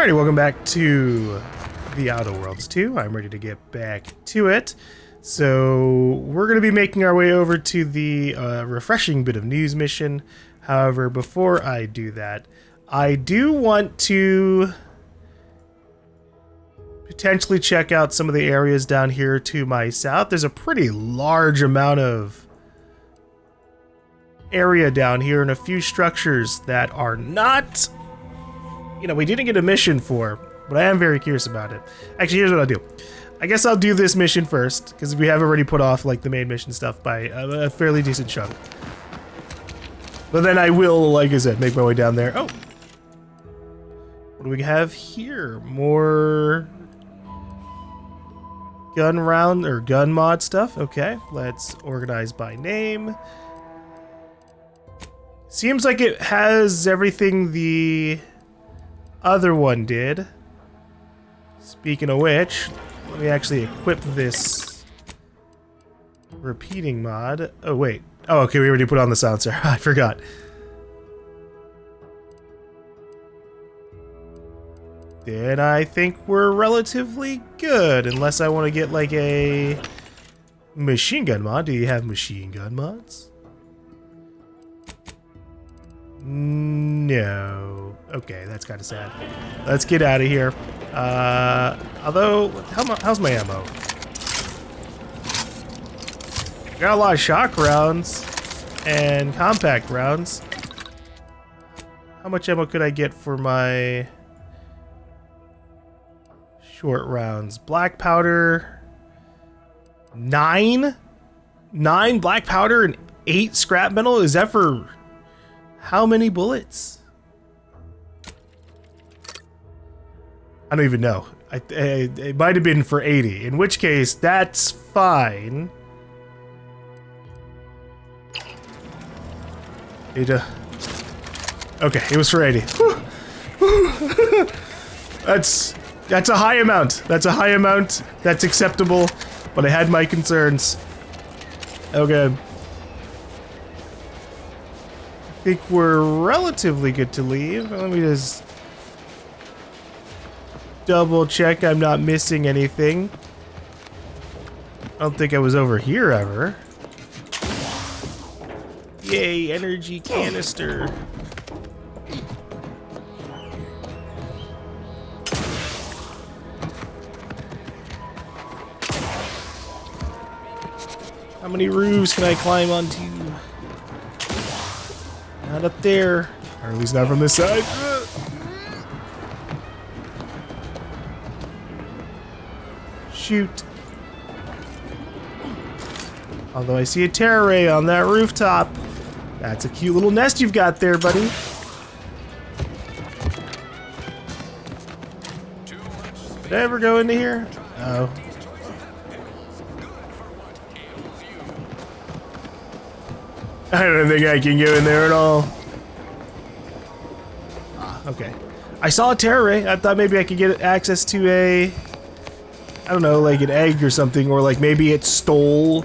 Alrighty, welcome back to the Outer Worlds 2. I'm ready to get back to it. So we're going to be making our way over to the refreshing bit of news mission. However, before I do that, I do want to potentially check out some of the areas down here to my south. There's a pretty large amount of area down here and a few structures that are not, you know, we didn't get a mission for, but I am very curious about it. Actually, here's what I'll do. I guess I'll do this mission first, because we have already put off like the main mission stuff by a fairly decent chunk. But then I will, like I said, make my way down there. Oh! What do we have here? More gun round or gun mod stuff. Okay, let's organize by name. Seems like it has everything the other one did. Speaking of which, let me actually equip this repeating mod. Oh, wait. Oh, okay, we already put on the silencer. I forgot. Then I think we're relatively good, unless I want to get like a machine gun mod. Do you have machine gun mods? No. Okay, that's kind of sad. Let's get out of here. Although, how's my ammo? Got a lot of shock rounds and compact rounds. How much ammo could I get for my short rounds? Black powder. 9 black powder and 8 scrap metal? Is that for how many bullets? I don't even know. It might have been for 80, in which case that's fine. Okay, it was for 80. That's a high amount. That's a high amount. That's acceptable, but I had my concerns. Okay. I think we're relatively good to leave. Let me just double check I'm not missing anything. I don't think I was over here ever. Yay, energy canister. How many roofs can I climb onto? Not up there, or at least not from this side. Shoot. Although I see a terror ray on that rooftop. That's a cute little nest you've got there, buddy. Did I ever go into here? Oh. I don't think I can go in there at all. Ah, okay. I saw a terror ray. I thought maybe I could get access to a, I don't know, like an egg or something, or like maybe it stole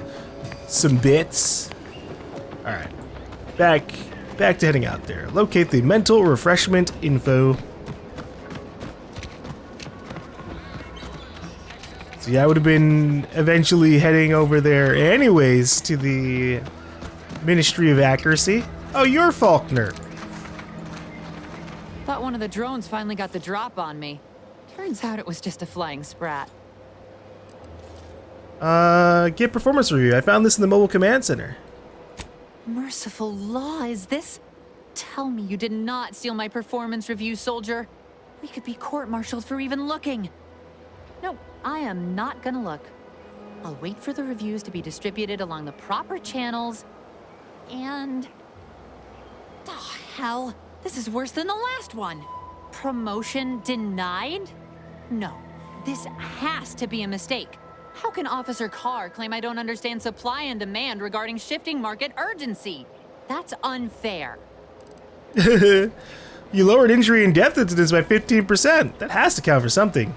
some bits. All right, back to heading out there. Locate the mental refreshment info. So yeah, I would have been eventually heading over there anyways to the Ministry of Accuracy. Oh, you're Faulkner. Thought one of the drones finally got the drop on me. Turns out it was just a flying sprat. Get performance review. I found this in the mobile command center. Merciful law, is this? Tell me you did not steal my performance review, soldier. We could be court-martialed for even looking. No, I am not gonna look. I'll wait for the reviews to be distributed along the proper channels. And... oh, hell. This is worse than the last one. Promotion denied? No, this has to be a mistake. How can Officer Carr claim I don't understand supply and demand regarding shifting market urgency? That's unfair. You lowered injury and death incidents by 15%. That has to count for something.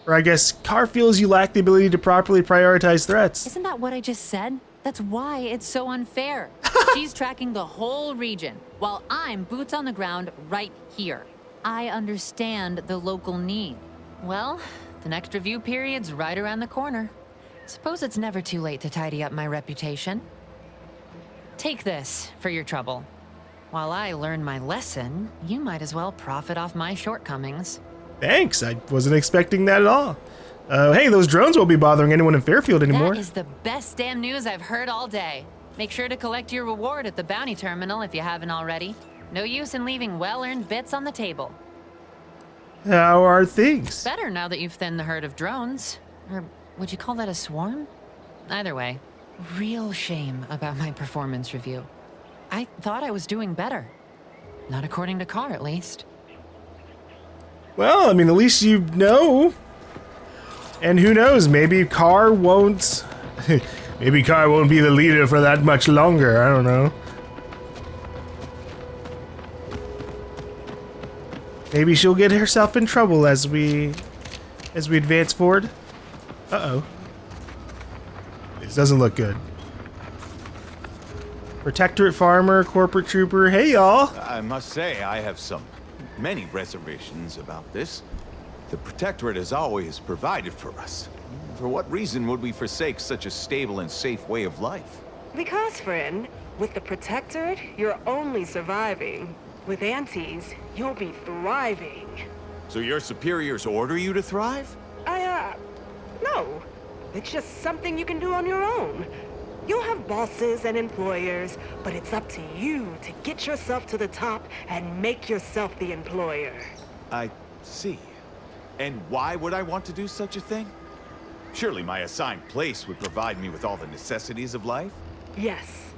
Or I guess Carr feels you lack the ability to properly prioritize threats. Isn't that what I just said? That's why it's so unfair. She's tracking the whole region, while I'm boots on the ground right here. I understand the local need. Well, the next review period's right around the corner. Suppose it's never too late to tidy up my reputation. Take this for your trouble. While I learn my lesson, you might as well profit off my shortcomings. Thanks, I wasn't expecting that at all. Hey, those drones won't be bothering anyone in Fairfield anymore. That is the best damn news I've heard all day. Make sure to collect your reward at the bounty terminal if you haven't already. No use in leaving well-earned bits on the table. How are things? Better now that you've thinned the herd of drones. Or would you call that a swarm? Either way, real shame about my performance review. I thought I was doing better. Not according to Carr, at least. Well, I mean, at least you know. And who knows, maybe Carr won't... maybe Carr won't be the leader for that much longer, I don't know. Maybe she'll get herself in trouble as we advance forward. Uh-oh. This doesn't look good. Protectorate farmer, corporate trooper, hey y'all! I must say, I have many reservations about this. The Protectorate has always provided for us. For what reason would we forsake such a stable and safe way of life? Because, friend, with the Protectorate, you're only surviving. With Antes, you'll be thriving. So your superiors order you to thrive? No. It's just something you can do on your own. You'll have bosses and employers, but it's up to you to get yourself to the top and make yourself the employer. I see. And why would I want to do such a thing? Surely my assigned place would provide me with all the necessities of life? Yes.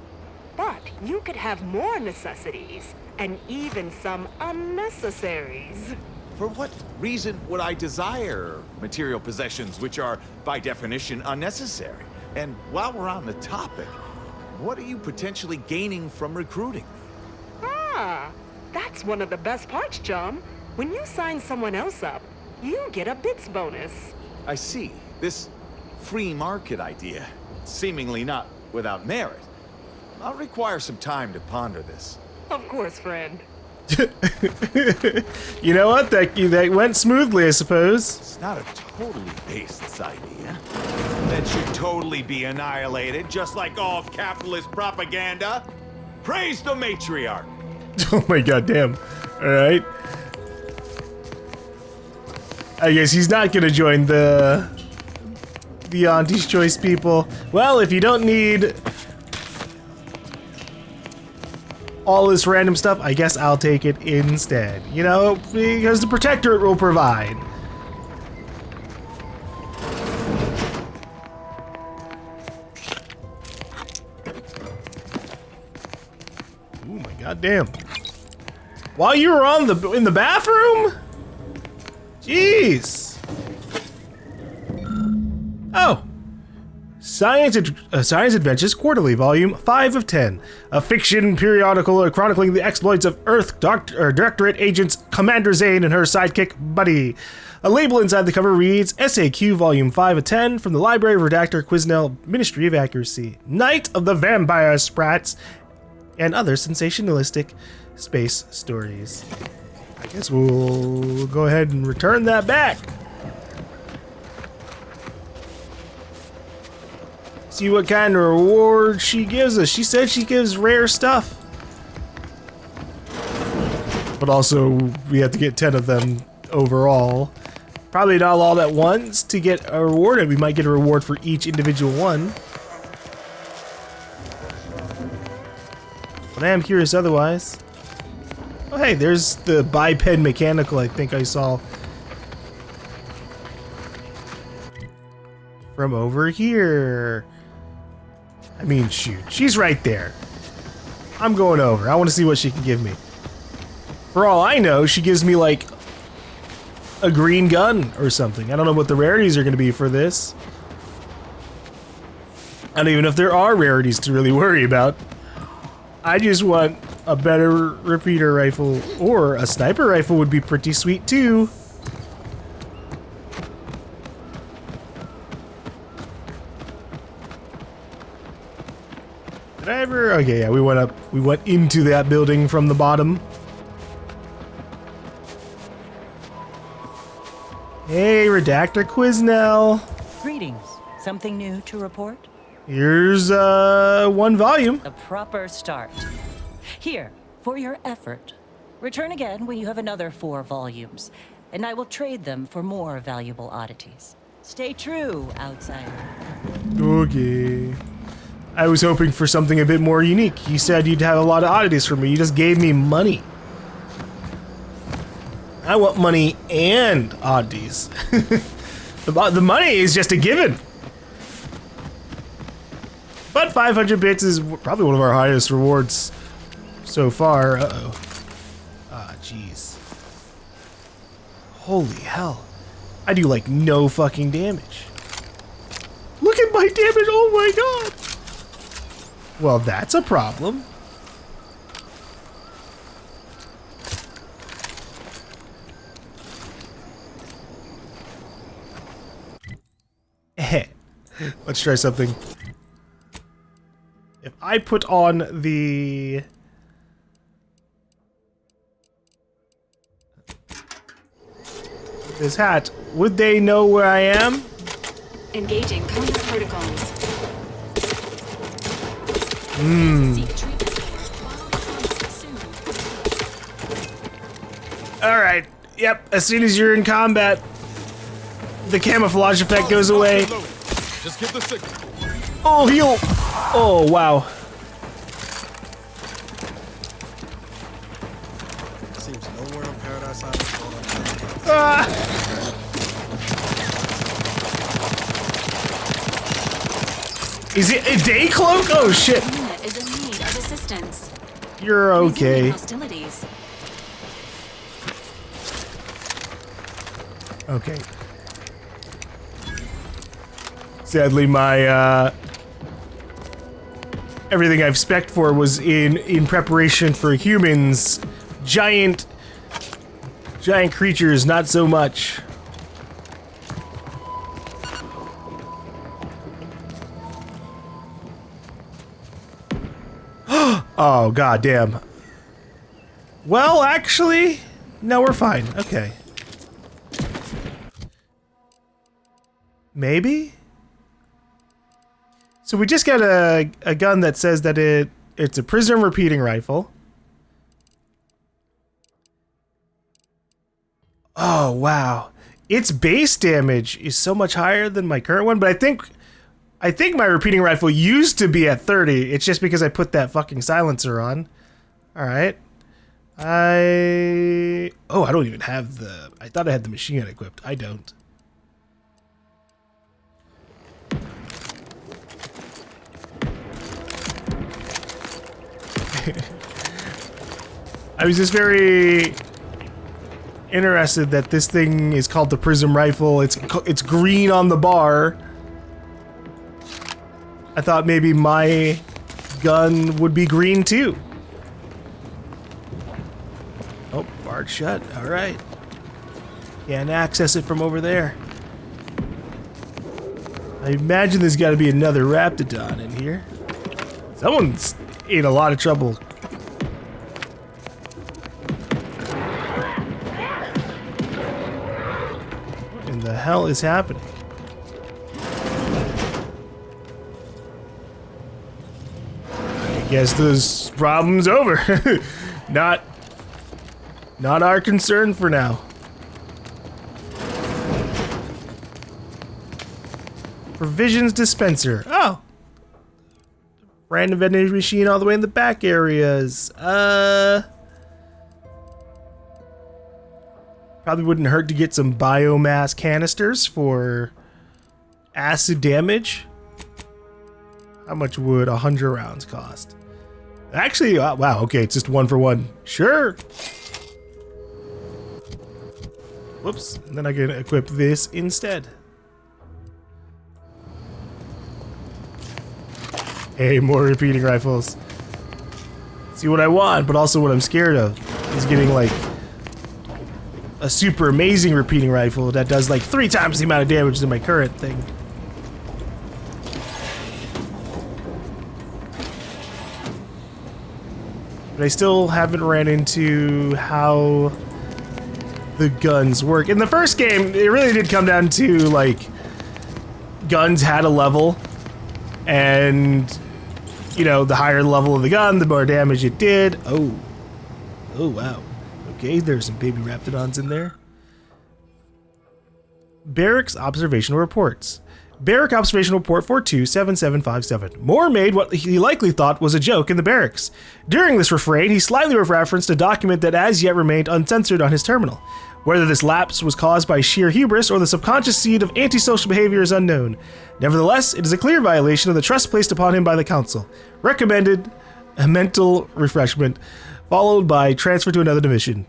But you could have more necessities, and even some unnecessaries. For what reason would I desire material possessions which are, by definition, unnecessary? And while we're on the topic, what are you potentially gaining from recruiting? Ah, that's one of the best parts, chum. When you sign someone else up, you get a bits bonus. I see. This free market idea, seemingly not without merit. I'll require some time to ponder this. Of course, friend. You know what? That went smoothly, I suppose. It's not a totally baseless idea. That should totally be annihilated, just like all capitalist propaganda. Praise the matriarch. Oh my god, damn. Alright. I guess he's not gonna join the Auntie's Choice people. Well, if you don't need all this random stuff, I guess I'll take it instead. You know, because the Protectorate will provide. Oh my god damn. While you were in the bathroom? Jeez. Oh. Science Adventures Quarterly, Volume 5 of 10. A fiction periodical chronicling the exploits of Earth Directorate agents Commander Zane and her sidekick, Buddy. A label inside the cover reads, SAQ Volume 5 of 10 from the Library of Redactor Quiznell, Ministry of Accuracy. Night of the Vampire Sprats and other sensationalistic space stories. I guess we'll go ahead and return that back. See what kind of reward she gives us. She said she gives rare stuff. But also, we have to get 10 of them overall. Probably not all at once to get a reward. We might get a reward for each individual one. But I am curious otherwise. Oh hey, there's the biped mechanical I think I saw from over here. I mean, shoot, she's right there. I'm going over. I want to see what she can give me. For all I know, she gives me like a green gun or something. I don't know what the rarities are going to be for this. I don't even know if there are rarities to really worry about. I just want a better repeater rifle, or a sniper rifle would be pretty sweet too. Okay, yeah, we went up. We went into that building from the bottom. Hey, Redactor Quiznell. Greetings. Something new to report? Here's one volume. A proper start. Here, for your effort. Return again when you have another 4 volumes, and I will trade them for more valuable oddities. Stay true, outsider. Okay. I was hoping for something a bit more unique. You said you'd have a lot of oddities for me. You just gave me money. I want money and oddities. The money is just a given. But 500 bits is probably one of our highest rewards so far. Uh-oh. Ah, jeez. Holy hell. I do like no fucking damage. Look at my damage, oh my god! Well, that's a problem. Let's try something. If I put on the... this hat, would they know where I am? Engaging counter protocols. Alright, yep, as soon as you're in combat, the camouflage effect goes away. Just get the signal. Oh, heal! Oh, wow. Seems nowhere on Paradise Island. Ah! Is it a day cloak? Oh shit! Unit is in need of assistance. You're okay. Resuming hostilities. Okay. Sadly, my everything I've spec'd for was in preparation for humans. Giant creatures, not so much. Oh, god damn. Well, actually, no, we're fine. Okay. Maybe? So we just got a gun that says that it's a prism repeating rifle. Oh, wow. Its base damage is so much higher than my current one, but I think my repeating rifle used to be at 30. It's just because I put that fucking silencer on. All right. I don't even have the... I thought I had the machine gun equipped. I don't. I was just very interested that this thing is called the prism rifle. It's green on the bar. I thought maybe my gun would be green too. Oh, barred shut. All right. Can't access it from over there. I imagine there's got to be another Raptidon in here. Someone's in a lot of trouble. What in the hell is happening? I guess this problem's over. Not our concern for now. Provisions dispenser. Oh. Random vending machine all the way in the back areas. Probably wouldn't hurt to get some biomass canisters for acid damage. How much would 100 rounds cost? Actually, wow, okay, it's just 1 for 1. Sure. Whoops, and then I can equip this instead. Hey, more repeating rifles. See what I want, but also what I'm scared of is getting like a super amazing repeating rifle that does like 3 times the amount of damage than my current thing. but I still haven't ran into how the guns work. In the first game, it really did come down to, like, guns had a level, and, you know, the higher the level of the gun, the more damage it did. Oh, wow. Okay, there's some baby raptidons in there. Barracks Observational Reports. Barrack Observational Report 427757. Moore made what he likely thought was a joke in the barracks. During this refrain, he slightly referenced a document that as yet remained uncensored on his terminal. Whether this lapse was caused by sheer hubris or the subconscious seed of antisocial behavior is unknown. Nevertheless, it is a clear violation of the trust placed upon him by the council. Recommended a mental refreshment, followed by transfer to another division.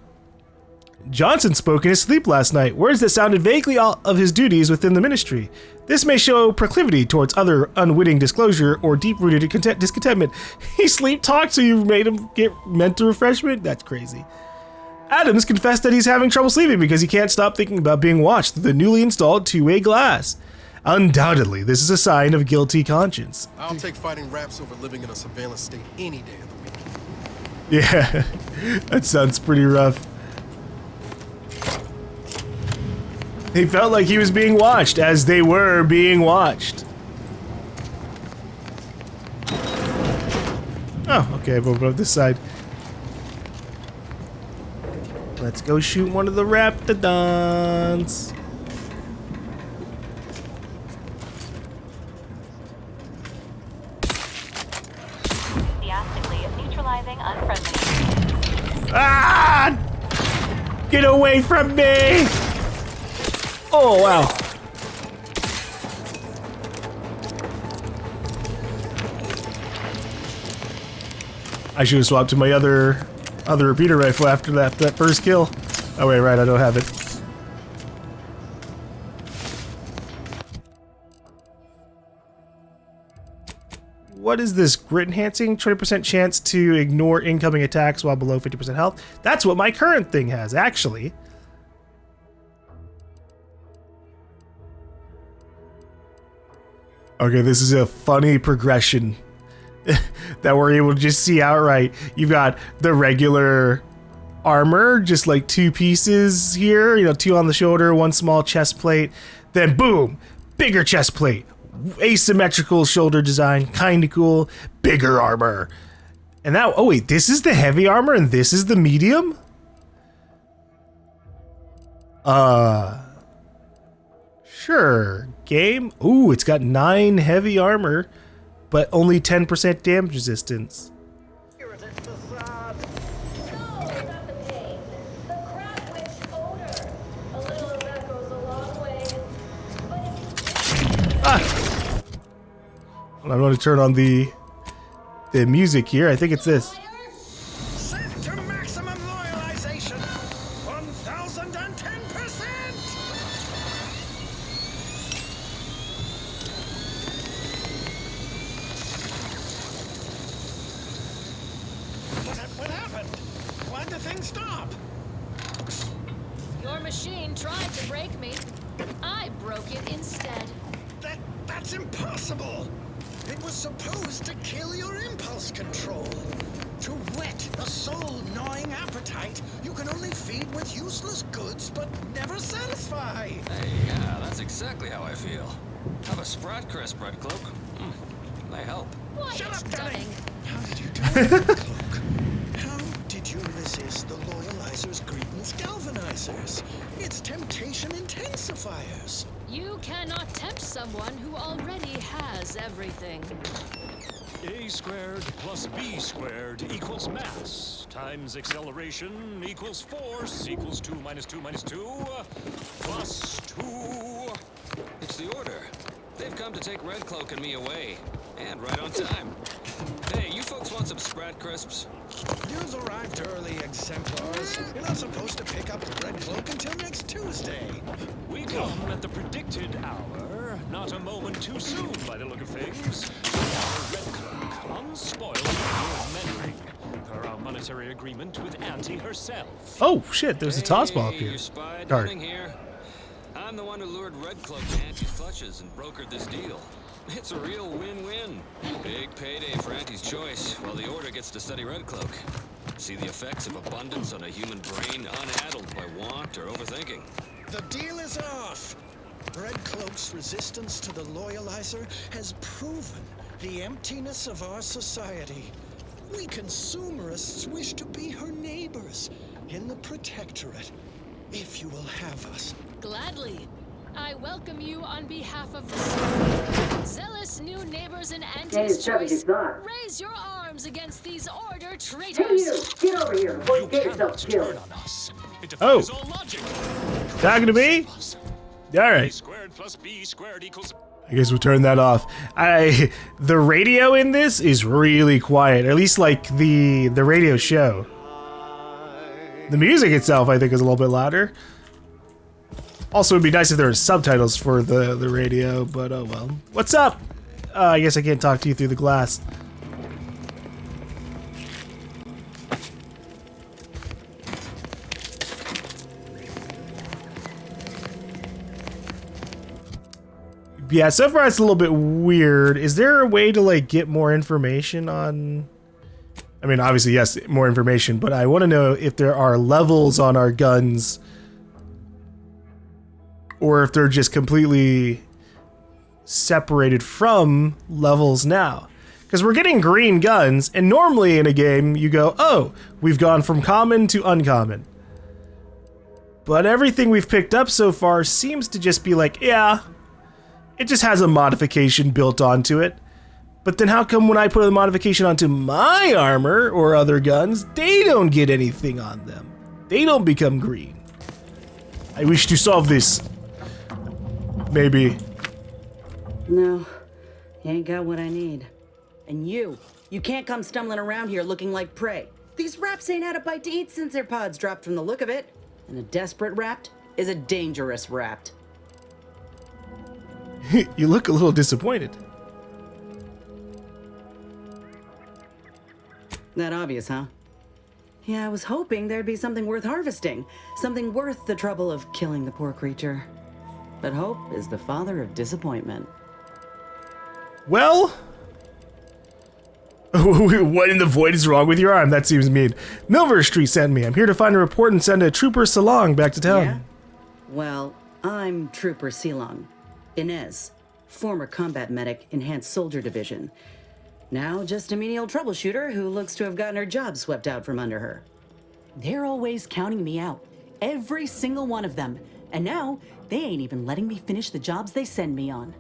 Johnson spoke in his sleep last night, words that sounded vaguely of his duties within the ministry. This may show proclivity towards other unwitting disclosure or deep-rooted discontentment. He sleep-talked, so you made him get mental refreshment? That's crazy. Adams confessed that he's having trouble sleeping because he can't stop thinking about being watched through the newly installed two-way glass. Undoubtedly, this is a sign of guilty conscience. I'll take fighting raps over living in a surveillance state any day of the week. Yeah, that sounds pretty rough. He felt like he was being watched, as they were being watched. Oh, okay, I've opened up this side. Let's go shoot one of the raptidons. Enthusiastically neutralizing unfriendly. Ah! Get away from me! Oh, wow. I should have swapped to my other repeater rifle after that first kill. Oh, wait, right, I don't have it. What is this? Grit enhancing? 20% chance to ignore incoming attacks while below 50% health. That's what my current thing has, actually. Okay, this is a funny progression that we're able to just see outright. You've got the regular armor, just like two pieces here, you know, two on the shoulder, one small chest plate, then boom, bigger chest plate, asymmetrical shoulder design, kind of cool, bigger armor. And now, oh wait, this is the heavy armor and this is the medium? Sure. Game. Ooh, it's got 9 heavy armor, but only 10% damage resistance. Ah! Well, I'm going to turn on the music here. I think it's this. Set to maximum loyalization. 1010%. What happened? Why'd the thing stop? Your machine tried to break me. I broke it instead. That's impossible. It was supposed to kill your impulse control. To whet a soul-gnawing appetite, you can only feed with useless goods but never satisfy. Hey, yeah, that's exactly how I feel. Have a Sprat Crisp, Red Cloak. They help. What Shut up, stunning. Danny. How did you do it, Red Cloak? How did you resist the Loyalizer's Greetings Galvanizers? Its temptation intensifiers. You cannot tempt someone who already has everything. A squared plus B squared equals mass times acceleration equals force equals 2 minus 2 minus 2 plus 2. It's the Order. They've come to take Red Cloak and me away. And right on time. Hey, you folks want some Sprat Crisps? You've arrived early, exemplars. You're not supposed to pick up the Red Cloak until next Tuesday. We come at the predicted hour, not a moment too soon by the look of things. Our Red Cloak, unspoiled with memory, per our monetary agreement with Auntie herself. Oh shit, there's a toss ball up here. Your spy Card. darling here. I'm the one who lured Red Cloak to Auntie's clutches and brokered this deal. It's a real win-win. Big payday for Auntie's choice, while the Order gets to study Red Cloak. See the effects of abundance on a human brain unaddled by want or overthinking. The deal is off. Red Cloak's resistance to the Loyalizer has proven the emptiness of our society. We consumerists wish to be her neighbors in the Protectorate, if you will have us. Gladly. I welcome you on behalf of the zealous new neighbors and Anti's choice. Raise your arms against these Order traitors. Hey, you! Get over here before you get yourself killed. Oh! Talking to me? Alright. Squared plus B squared equals... I guess we'll turn that off. The radio in this is really quiet, or at least like the radio show. The music itself, I think, is a little bit louder. Also, it'd be nice if there were subtitles for the radio, but oh well. What's up? I guess I can't talk to you through the glass. Yeah, so far it's a little bit weird. Is there a way to like get more information on... I mean, obviously, yes, more information, but I want to know if there are levels on our guns or if they're just completely separated from levels now. Because we're getting green guns, and normally in a game you go, oh, we've gone from common to uncommon. But everything we've picked up so far seems to just be like, yeah, it just has a modification built onto it. But then how come when I put a modification onto my armor or other guns, they don't get anything on them? They don't become green. I wish to solve this. Maybe. No, you ain't got what I need. And you can't come stumbling around here looking like prey. These raps ain't had a bite to eat since their pods dropped from the look of it. And a desperate rapt is a dangerous rapt. You look a little disappointed. That obvious, huh? Yeah, I was hoping there'd be something worth harvesting. Something worth the trouble of killing the poor creature. But hope is the father of disappointment. Well... What in the void is wrong with your arm? That seems mean. Milver Street sent me. I'm here to find a report and send a Trooper Salong back to town. Yeah? Well, I'm Trooper Silong. Inez, former combat medic, Enhanced Soldier Division. Now just a menial troubleshooter who looks to have gotten her job swept out from under her. They're always counting me out. Every single one of them. And now, they ain't even letting me finish the jobs they send me on.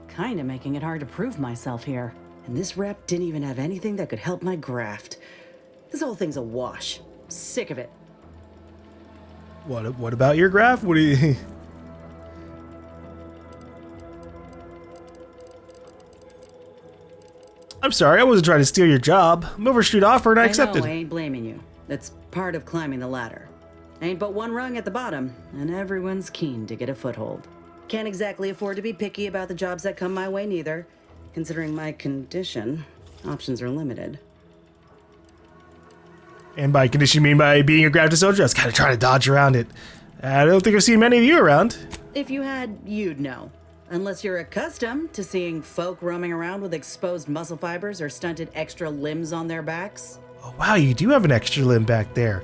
Kinda making it hard to prove myself here. And this rep didn't even have anything that could help my graft. This whole thing's a wash. I'm sick of it. What about your graft? What do you... I'm sorry, I wasn't trying to steal your job. Milver Street offered and I accepted. I ain't blaming you. That's part of climbing the ladder. Ain't but one rung at the bottom, and everyone's keen to get a foothold. Can't exactly afford to be picky about the jobs that come my way neither. Considering my condition, options are limited. And by condition you mean by being a grafted soldier? I was kind of trying to dodge around it. I don't think I've seen many of you around. If you had, you'd know. Unless you're accustomed to seeing folk roaming around with exposed muscle fibers or stunted extra limbs on their backs. Oh wow, you do have an extra limb back there.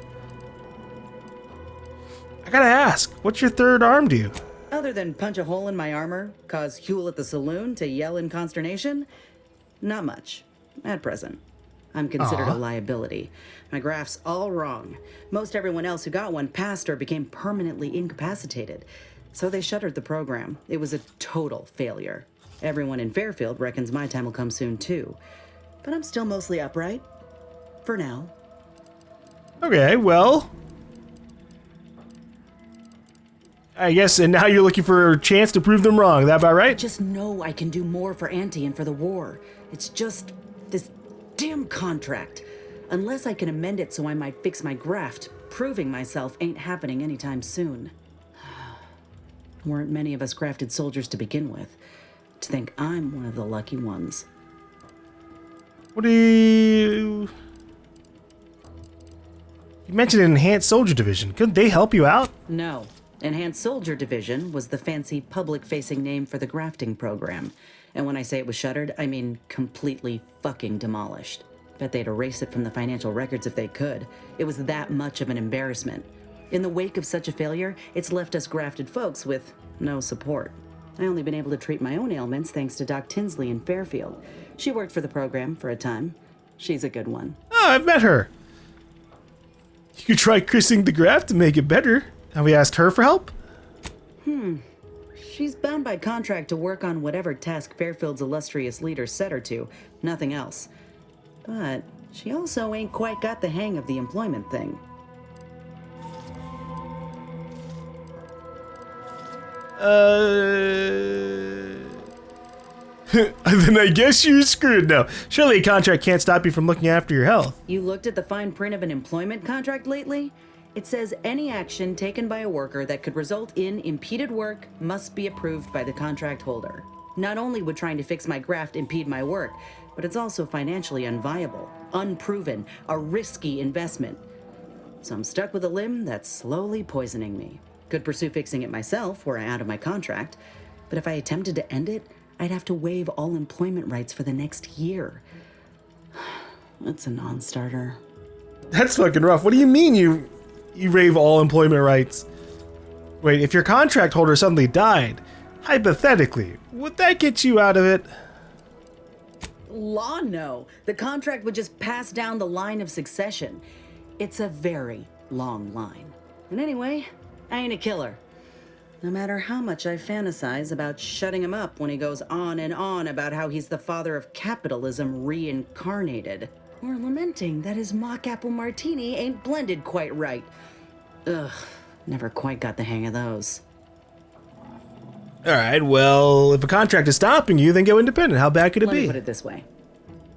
I gotta ask, what's your third arm do? Other than punch a hole in my armor, cause Huel at the saloon to yell in consternation, not much, at present. I'm considered a liability. My graph's all wrong. Most everyone else who got one passed or became permanently incapacitated. So they shuttered the program. It was a total failure. Everyone in Fairfield reckons my time will come soon too. But I'm still mostly upright. For now. Okay, well... I guess, and now you're looking for a chance to prove them wrong. That about right? I just know I can do more for Auntie and for the war. It's just this damn contract. Unless I can amend it so I might fix my graft, proving myself ain't happening anytime soon. Weren't many of us grafted soldiers to begin with. To think I'm one of the lucky ones. What do you... You mentioned an Enhanced Soldier Division. Couldn't they help you out? No. Enhanced Soldier Division was the fancy public-facing name for the grafting program. And when I say it was shuttered, I mean completely fucking demolished. Bet they'd erase it from the financial records if they could. It was that much of an embarrassment. In the wake of such a failure, it's left us grafted folks with no support. I only been able to treat my own ailments thanks to Doc Tinsley in Fairfield. She worked for the program for a time. She's a good one. Oh, I've met her. You could try christening the graft to make it better. Have we asked her for help? She's bound by contract to work on whatever task Fairfield's illustrious leader set her to, nothing else. But she also ain't quite got the hang of the employment thing. Then I guess you're screwed now. Surely a contract can't stop you from looking after your health. You looked at the fine print of an employment contract lately? It says any action taken by a worker that could result in impeded work must be approved by the contract holder. Not only would trying to fix my graft impede my work, but it's also financially unviable, unproven, a risky investment. So I'm stuck with a limb that's slowly poisoning me. Could pursue fixing it myself were I out of my contract, but if I attempted to end it, I'd have to waive all employment rights for the next year. That's a non-starter. That's fucking rough. What do you mean you waive all employment rights? Wait, if your contract holder suddenly died, hypothetically, would that get you out of it? Law, no. The contract would just pass down the line of succession. It's a very long line. And anyway, I ain't a killer. No matter how much I fantasize about shutting him up when he goes on and on about how he's the father of capitalism reincarnated. Or lamenting that his mock apple martini ain't blended quite right. Ugh, never quite got the hang of those. Alright, well, if a contract is stopping you, then go independent. How bad could it Let be? me put it this way.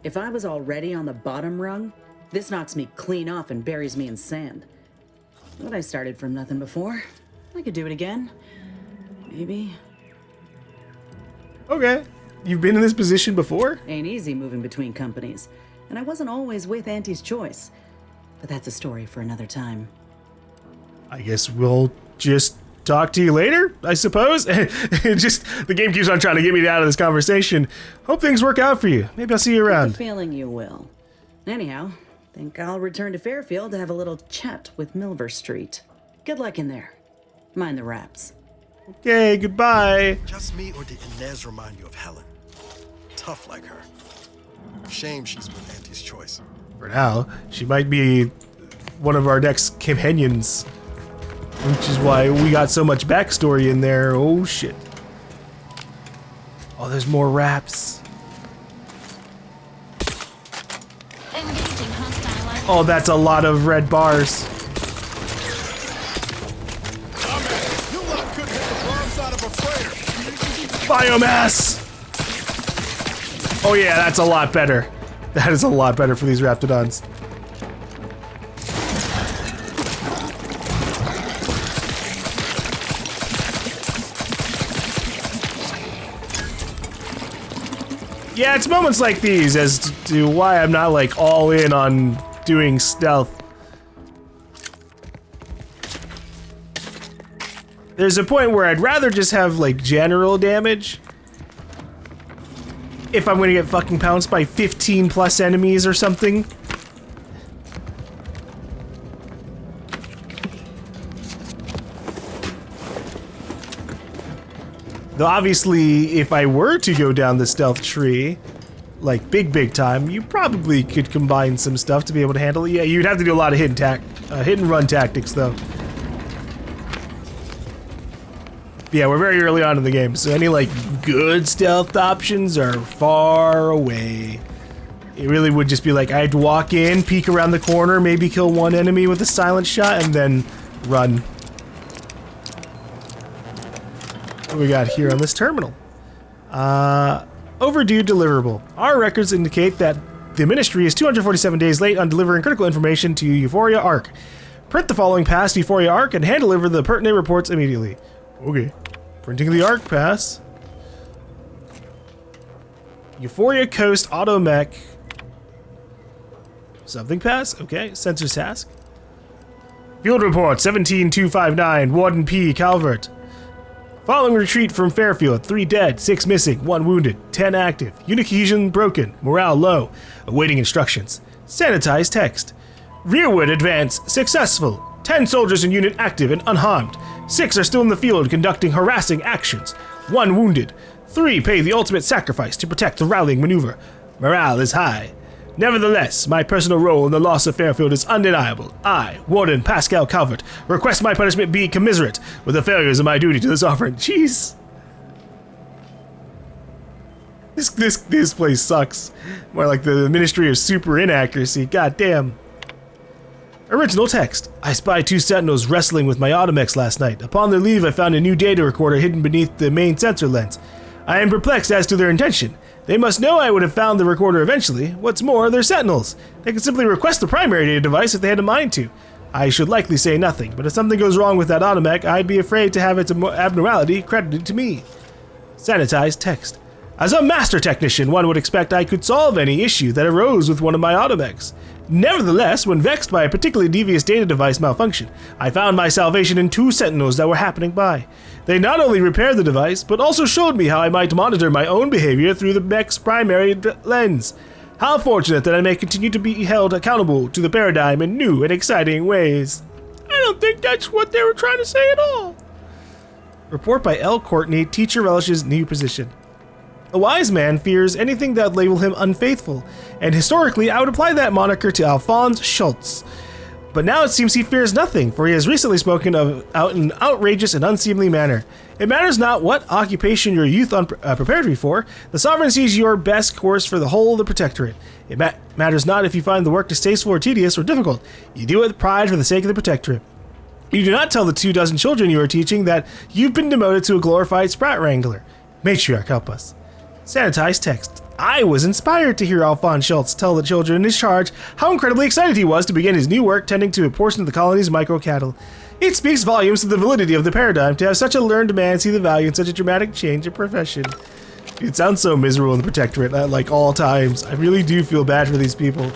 If I was already on the bottom rung, this knocks me clean off and buries me in sand. But I started from nothing before. I could do it again. Maybe. Okay. You've been in this position before? Ain't easy moving between companies. And I wasn't always with Auntie's choice. But that's a story for another time. I guess we'll just talk to you later, I suppose. The game keeps on trying to get me out of this conversation. Hope things work out for you. Maybe I'll see you I have around. a feeling you will. Anyhow, think I'll return to Fairfield to have a little chat with Milver Street. Good luck in there. Mind the wraps. Okay, goodbye. Just me, or did Inez remind you of Helen? Tough like her. Shame she's with Auntie's choice. For now, she might be one of our next companions. Which is why we got so much backstory in there. Oh shit. Oh, there's more raps. Oh, that's a lot of red bars. Biomass! Oh yeah, that's a lot better. That is a lot better for these Raptidons. Yeah, it's moments like these as to why I'm not like all in on doing stealth. There's a point where I'd rather just have like general damage if I'm gonna get fucking pounced by 15 plus enemies or something. Though obviously, if I were to go down the stealth tree, like big time, you probably could combine some stuff to be able to handle it. Yeah, you'd have to do a lot of hit and run tactics though. Yeah, we're very early on in the game, so any like good stealth options are far away. It really would just be like I'd walk in, peek around the corner, maybe kill one enemy with a silent shot, and then run. What we got here on this terminal? Overdue deliverable. Our records indicate that the Ministry is 247 days late on delivering critical information to Euphoria Arc. Print the following past Euphoria Arc and hand deliver the pertinent reports immediately. Okay. Printing the Arc pass. Euphoria Coast Automech. Something pass? Okay. Sensors task. Field report 17259, Warden P. Calvert. Following retreat from Fairfield, 3 dead, 6 missing, 1 wounded, 10 active. Unit cohesion broken, morale low. Awaiting instructions. Sanitized text. Rearward advance successful. 10 soldiers in unit active and unharmed. 6 are still in the field conducting harassing actions. 1 wounded. 3 pay the ultimate sacrifice to protect the rallying maneuver. Morale is high. Nevertheless, my personal role in the loss of Fairfield is undeniable. I, Warden Pascal Calvert, request my punishment be commiserate with the failures of my duty to the Sovereign. Jeez. This place sucks. More like the Ministry of Super Inaccuracy. God damn. Original text. I spied 2 sentinels wrestling with my Automex last night. Upon their leave, I found a new data recorder hidden beneath the main sensor lens. I am perplexed as to their intention. They must know I would have found the recorder eventually. What's more, they're sentinels. They can simply request the primary data device if they had a mind to. I should likely say nothing, but if something goes wrong with that Automech, I'd be afraid to have its abnormality credited to me. Sanitized text. As a master technician, one would expect I could solve any issue that arose with one of my Automechs. Nevertheless, when vexed by a particularly devious data device malfunction, I found my salvation in 2 sentinels that were happening by. They not only repaired the device, but also showed me how I might monitor my own behavior through the mech's primary lens. How fortunate that I may continue to be held accountable to the paradigm in new and exciting ways. I don't think that's what they were trying to say at all. Report by L. Courtney, teacher relishes new position. A wise man fears anything that would label him unfaithful, and historically I would apply that moniker to Alphonse Schultz. But now it seems he fears nothing, for he has recently spoken of out in an outrageous and unseemly manner. It matters not what occupation your youth prepared you for, the Sovereign sees your best course for the whole of the Protectorate. It matters not if you find the work distasteful or tedious or difficult, you do it with pride for the sake of the Protectorate. You do not tell the 24 children you are teaching that you've been demoted to a glorified Sprat Wrangler. Matriarch, help us. Sanitized text. I was inspired to hear Alphonse Schultz tell the children in his charge how incredibly excited he was to begin his new work tending to a portion of the colony's micro-cattle. It speaks volumes to the validity of the paradigm to have such a learned man see the value in such a dramatic change of profession. It sounds so miserable in the Protectorate at like all times. I really do feel bad for these people.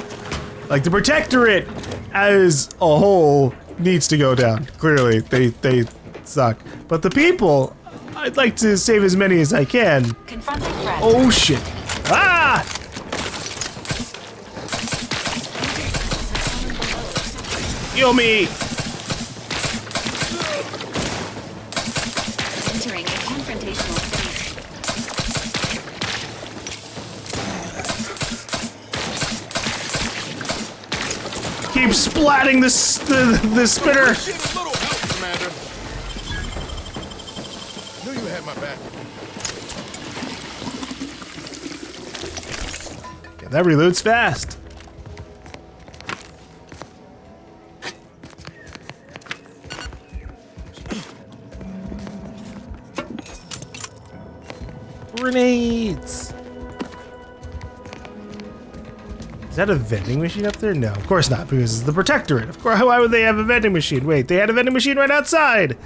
Like the Protectorate as a whole needs to go down. Clearly, they suck. But the people, I'd like to save as many as I can. Oh shit. Ah! Kill me! Entering a confrontational state. Keep splatting the spinner! Knew you had my back. Yeah, that reloads fast. Grenades! Is that a vending machine up there? No, of course not, because it's the Protectorate. Of course, why would they have a vending machine? Wait, they had a vending machine right outside!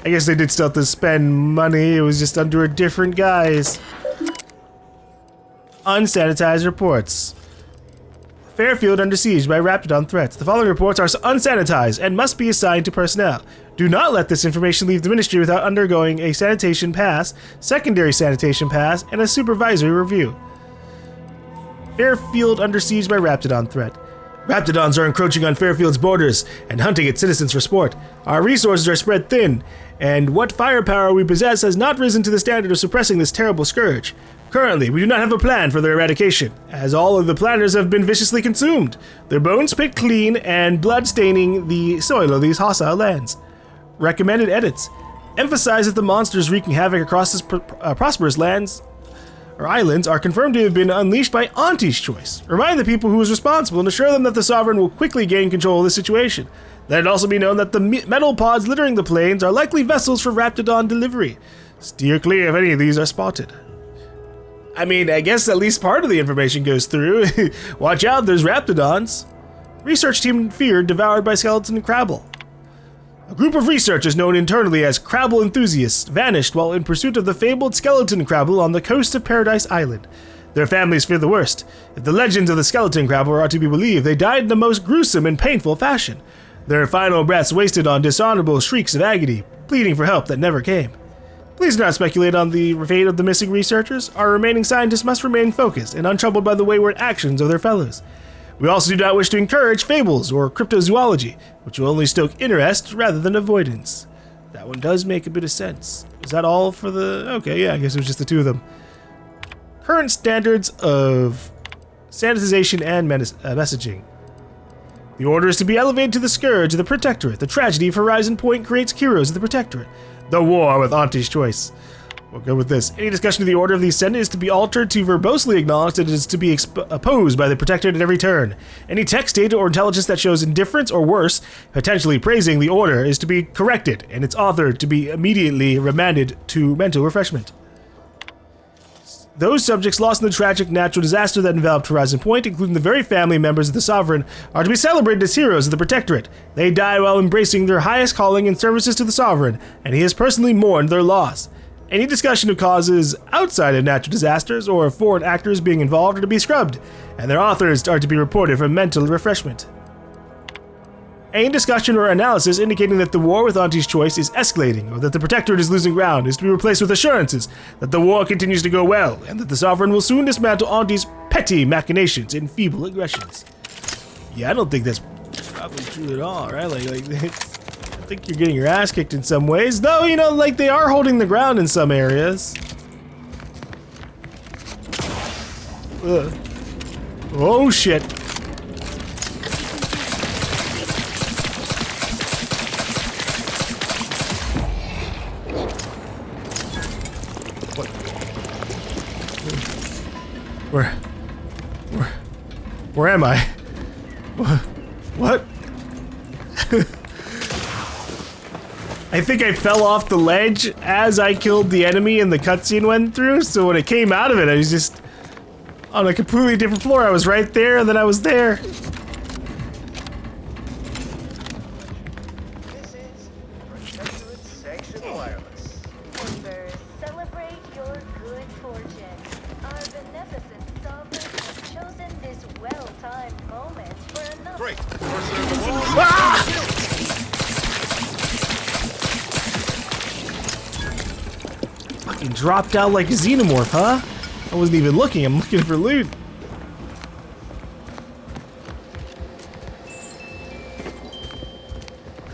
I guess they did still have to spend money, it was just under a different guise. Unsanitized reports. Fairfield under siege by Raptidon threats. The following reports are unsanitized and must be assigned to personnel. Do not let this information leave the ministry without undergoing a sanitation pass, secondary sanitation pass, and a supervisory review. Fairfield under siege by Raptidon threat. Raptidons are encroaching on Fairfield's borders and hunting its citizens for sport. Our resources are spread thin, and what firepower we possess has not risen to the standard of suppressing this terrible scourge. Currently, we do not have a plan for their eradication, as all of the planners have been viciously consumed, their bones picked clean and blood staining the soil of these hostile lands. Recommended edits. Emphasize that the monsters wreaking havoc across this prosperous lands or islands are confirmed to have been unleashed by Auntie's choice. Remind the people who is responsible and assure them that the Sovereign will quickly gain control of the situation. Let it also be known that the metal pods littering the plains are likely vessels for Raptidon delivery. Steer clear if any of these are spotted. I mean, I guess at least part of the information goes through. Watch out, there's Raptidons. Research team feared devoured by skeleton Crabble. A group of researchers known internally as Crabble enthusiasts vanished while in pursuit of the fabled skeleton Crabble on the coast of Paradise Island. Their families fear the worst. If the legends of the skeleton Crabble are to be believed, they died in the most gruesome and painful fashion. Their final breaths wasted on dishonorable shrieks of agony, pleading for help that never came. Please do not speculate on the fate of the missing researchers. Our remaining scientists must remain focused and untroubled by the wayward actions of their fellows. We also do not wish to encourage fables or cryptozoology, which will only stoke interest rather than avoidance. That one does make a bit of sense. Is that all for the... Okay, yeah, I guess it was just the two of them. Current standards of sanitization and messaging. The Order is to be elevated to the scourge of the Protectorate. The tragedy of Horizon Point creates heroes of the Protectorate. The war with Auntie's choice. We'll go with this. Any discussion of the Order of the Ascendant is to be altered to verbosely acknowledge that it is to be opposed by the Protectorate at every turn. Any text, data, or intelligence that shows indifference or worse, potentially praising the Order, is to be corrected, and its author to be immediately remanded to mental refreshment. Those subjects lost in the tragic natural disaster that enveloped Horizon Point, including the very family members of the Sovereign, are to be celebrated as heroes of the Protectorate. They died while embracing their highest calling in services to the Sovereign, and he has personally mourned their loss. Any discussion of causes outside of natural disasters or foreign actors being involved are to be scrubbed, and their authors are to be reported for mental refreshment. Any discussion or analysis indicating that the war with Auntie's choice is escalating or that the Protectorate is losing ground is to be replaced with assurances that the war continues to go well and that the Sovereign will soon dismantle Auntie's petty machinations and feeble aggressions. Yeah, I don't think that's probably true at all, right? I think you're getting your ass kicked in some ways, though, you know, like they are holding the ground in some areas. Ugh. Oh shit. Where am I? What? I think I fell off the ledge as I killed the enemy and the cutscene went through, so when it came out of it, I was just on a completely different floor. I was right there, and then I was there. Dropped out like a xenomorph, huh? I wasn't even looking, I'm looking for loot.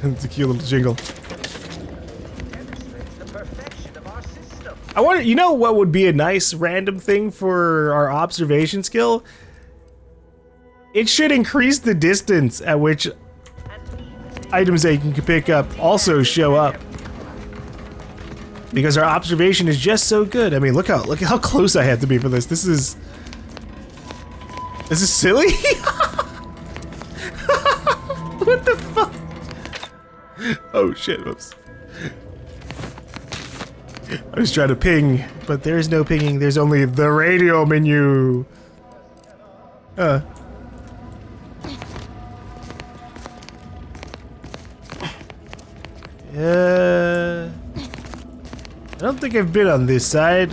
It's a cute little jingle. I wonder, you know what would be a nice random thing for our observation skill? It should increase the distance at which items that you can pick up also show up. Because our observation is just so good. I mean, look at how close I have to be for this. This is silly? What the fuck? Oh shit, whoops. I was trying to ping, but there's no pinging. There's only the radio menu. I don't think I've been on this side.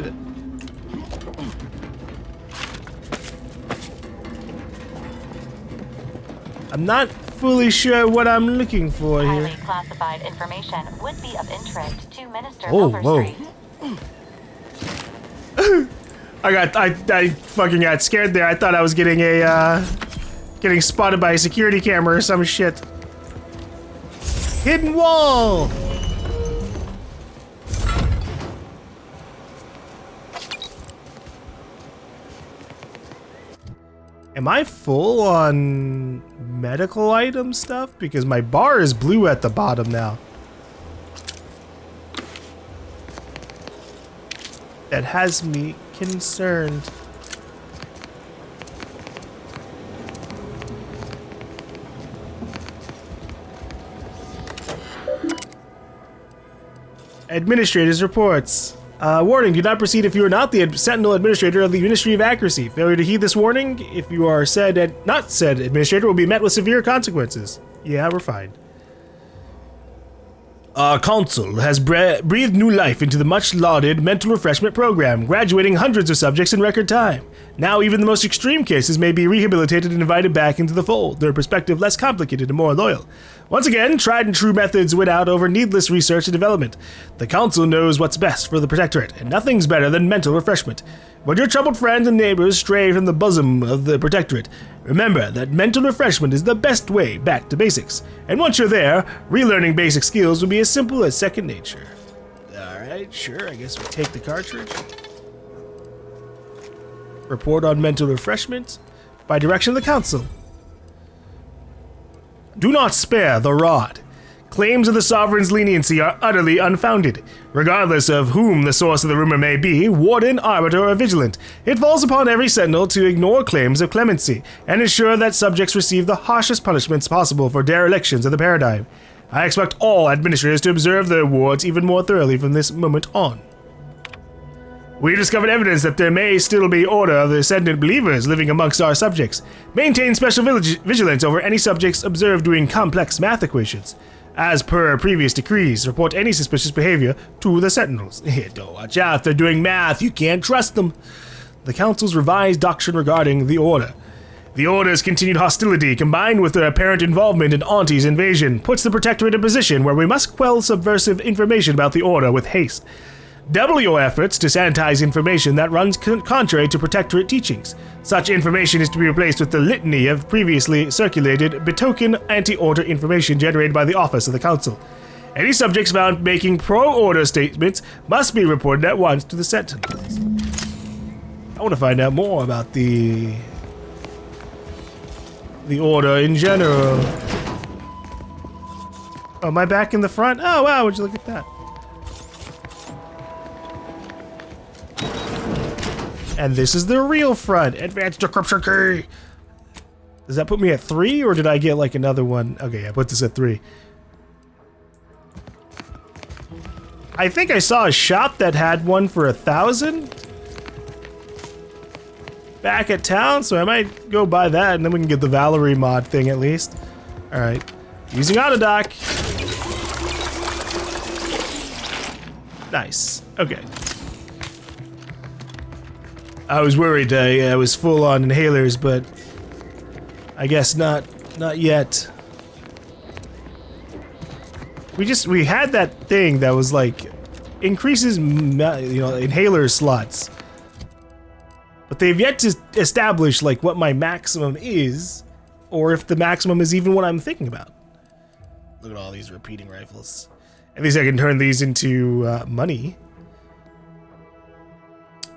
I'm not fully sure what I'm looking for here. Highly classified information would be of interest to Minister Overstreet. Overstreet. I fucking got scared there. I thought I was getting getting spotted by a security camera or some shit. Hidden wall. Am I full on medical item stuff? Because my bar is blue at the bottom now. That has me concerned. Administrator's reports. Warning, do not proceed if you are not the Sentinel Administrator of the Ministry of Accuracy. Failure to heed this warning, if you are not said Administrator, will be met with severe consequences. Yeah, we're fine. Our council has breathed new life into the much-lauded mental refreshment program, graduating hundreds of subjects in record time. Now even the most extreme cases may be rehabilitated and invited back into the fold, their perspective less complicated and more loyal. Once again, tried and true methods win out over needless research and development. The council knows what's best for the Protectorate, and nothing's better than mental refreshment. When your troubled friends and neighbors stray from the bosom of the Protectorate, remember that mental refreshment is the best way back to basics. And once you're there, relearning basic skills will be as simple as second nature. Alright, sure, I guess we take the cartridge. Report on mental refreshment by direction of the council. Do not spare the rod. Claims of the sovereign's leniency are utterly unfounded. Regardless of whom the source of the rumor may be, warden, arbiter, or vigilant, it falls upon every sentinel to ignore claims of clemency and ensure that subjects receive the harshest punishments possible for derelictions of the paradigm. I expect all administrators to observe their wards even more thoroughly from this moment on. We discovered evidence that there may still be Order of the Ascendant believers living amongst our subjects. Maintain special vigilance over any subjects observed doing complex math equations. As per previous decrees, report any suspicious behavior to the Sentinels. Don't watch out, if they're doing math, you can't trust them. The Council's revised doctrine regarding the Order. The Order's continued hostility, combined with their apparent involvement in Auntie's invasion, puts the Protectorate in a position where we must quell subversive information about the Order with haste. Double your efforts to sanitize information that runs contrary to Protectorate teachings. Such information is to be replaced with the litany of previously circulated betoken anti-order information generated by the Office of the Council. Any subjects found making pro-order statements must be reported at once to the Sentinels. I want to find out more about the Order in general. Oh, am I back in the front? Oh wow, would you look at that? And this is the real front. Advanced decryption key. Does that put me at 3, or did I get like another one? Okay, I put this at 3. I think I saw a shop that had one for 1,000 back at town, so I might go buy that, and then we can get the Valerie mod thing at least. All right, using Autodoc. Nice. Okay. I was worried I was full on inhalers, but I guess not yet. We had that thing that was like increases, inhaler slots, but they've yet to establish like what my maximum is, or if the maximum is even what I'm thinking about. Look at all these repeating rifles. At least I can turn these into money.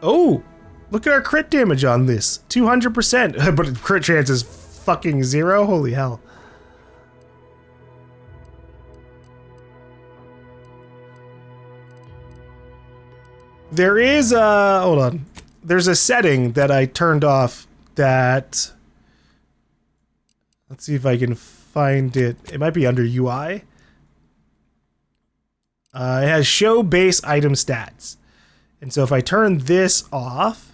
Oh. Look at our crit damage on this, 200%, but crit chance is fucking 0. Holy hell! There is a hold on. There's a setting that I turned off that. Let's see if I can find it. It might be under UI. It has show base item stats, and so if I turn this off.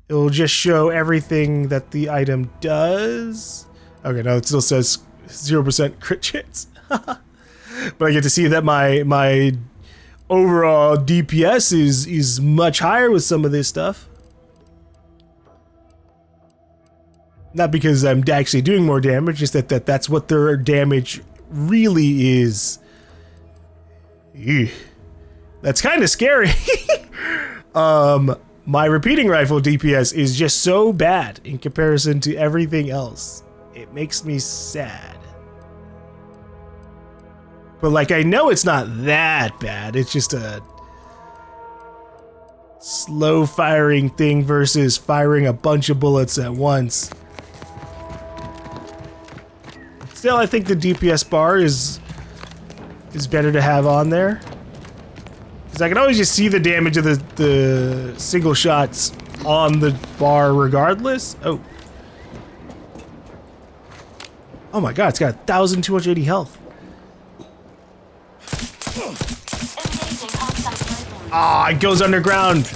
It'll just show everything that the item does. Okay, no, it still says 0% crit chance. But I get to see that my overall DPS is much higher with some of this stuff. Not because I'm actually doing more damage, just that's what their damage really is. Eugh. That's kind of scary. My repeating rifle DPS is just so bad in comparison to everything else. It makes me sad. But like, I know it's not that bad. It's just a slow firing thing versus firing a bunch of bullets at once. Still, I think the DPS bar is better to have on there. Because I can always just see the damage of the single shots on the bar regardless. Oh. Oh my god, it's got 1,280 health. Ah, it goes underground.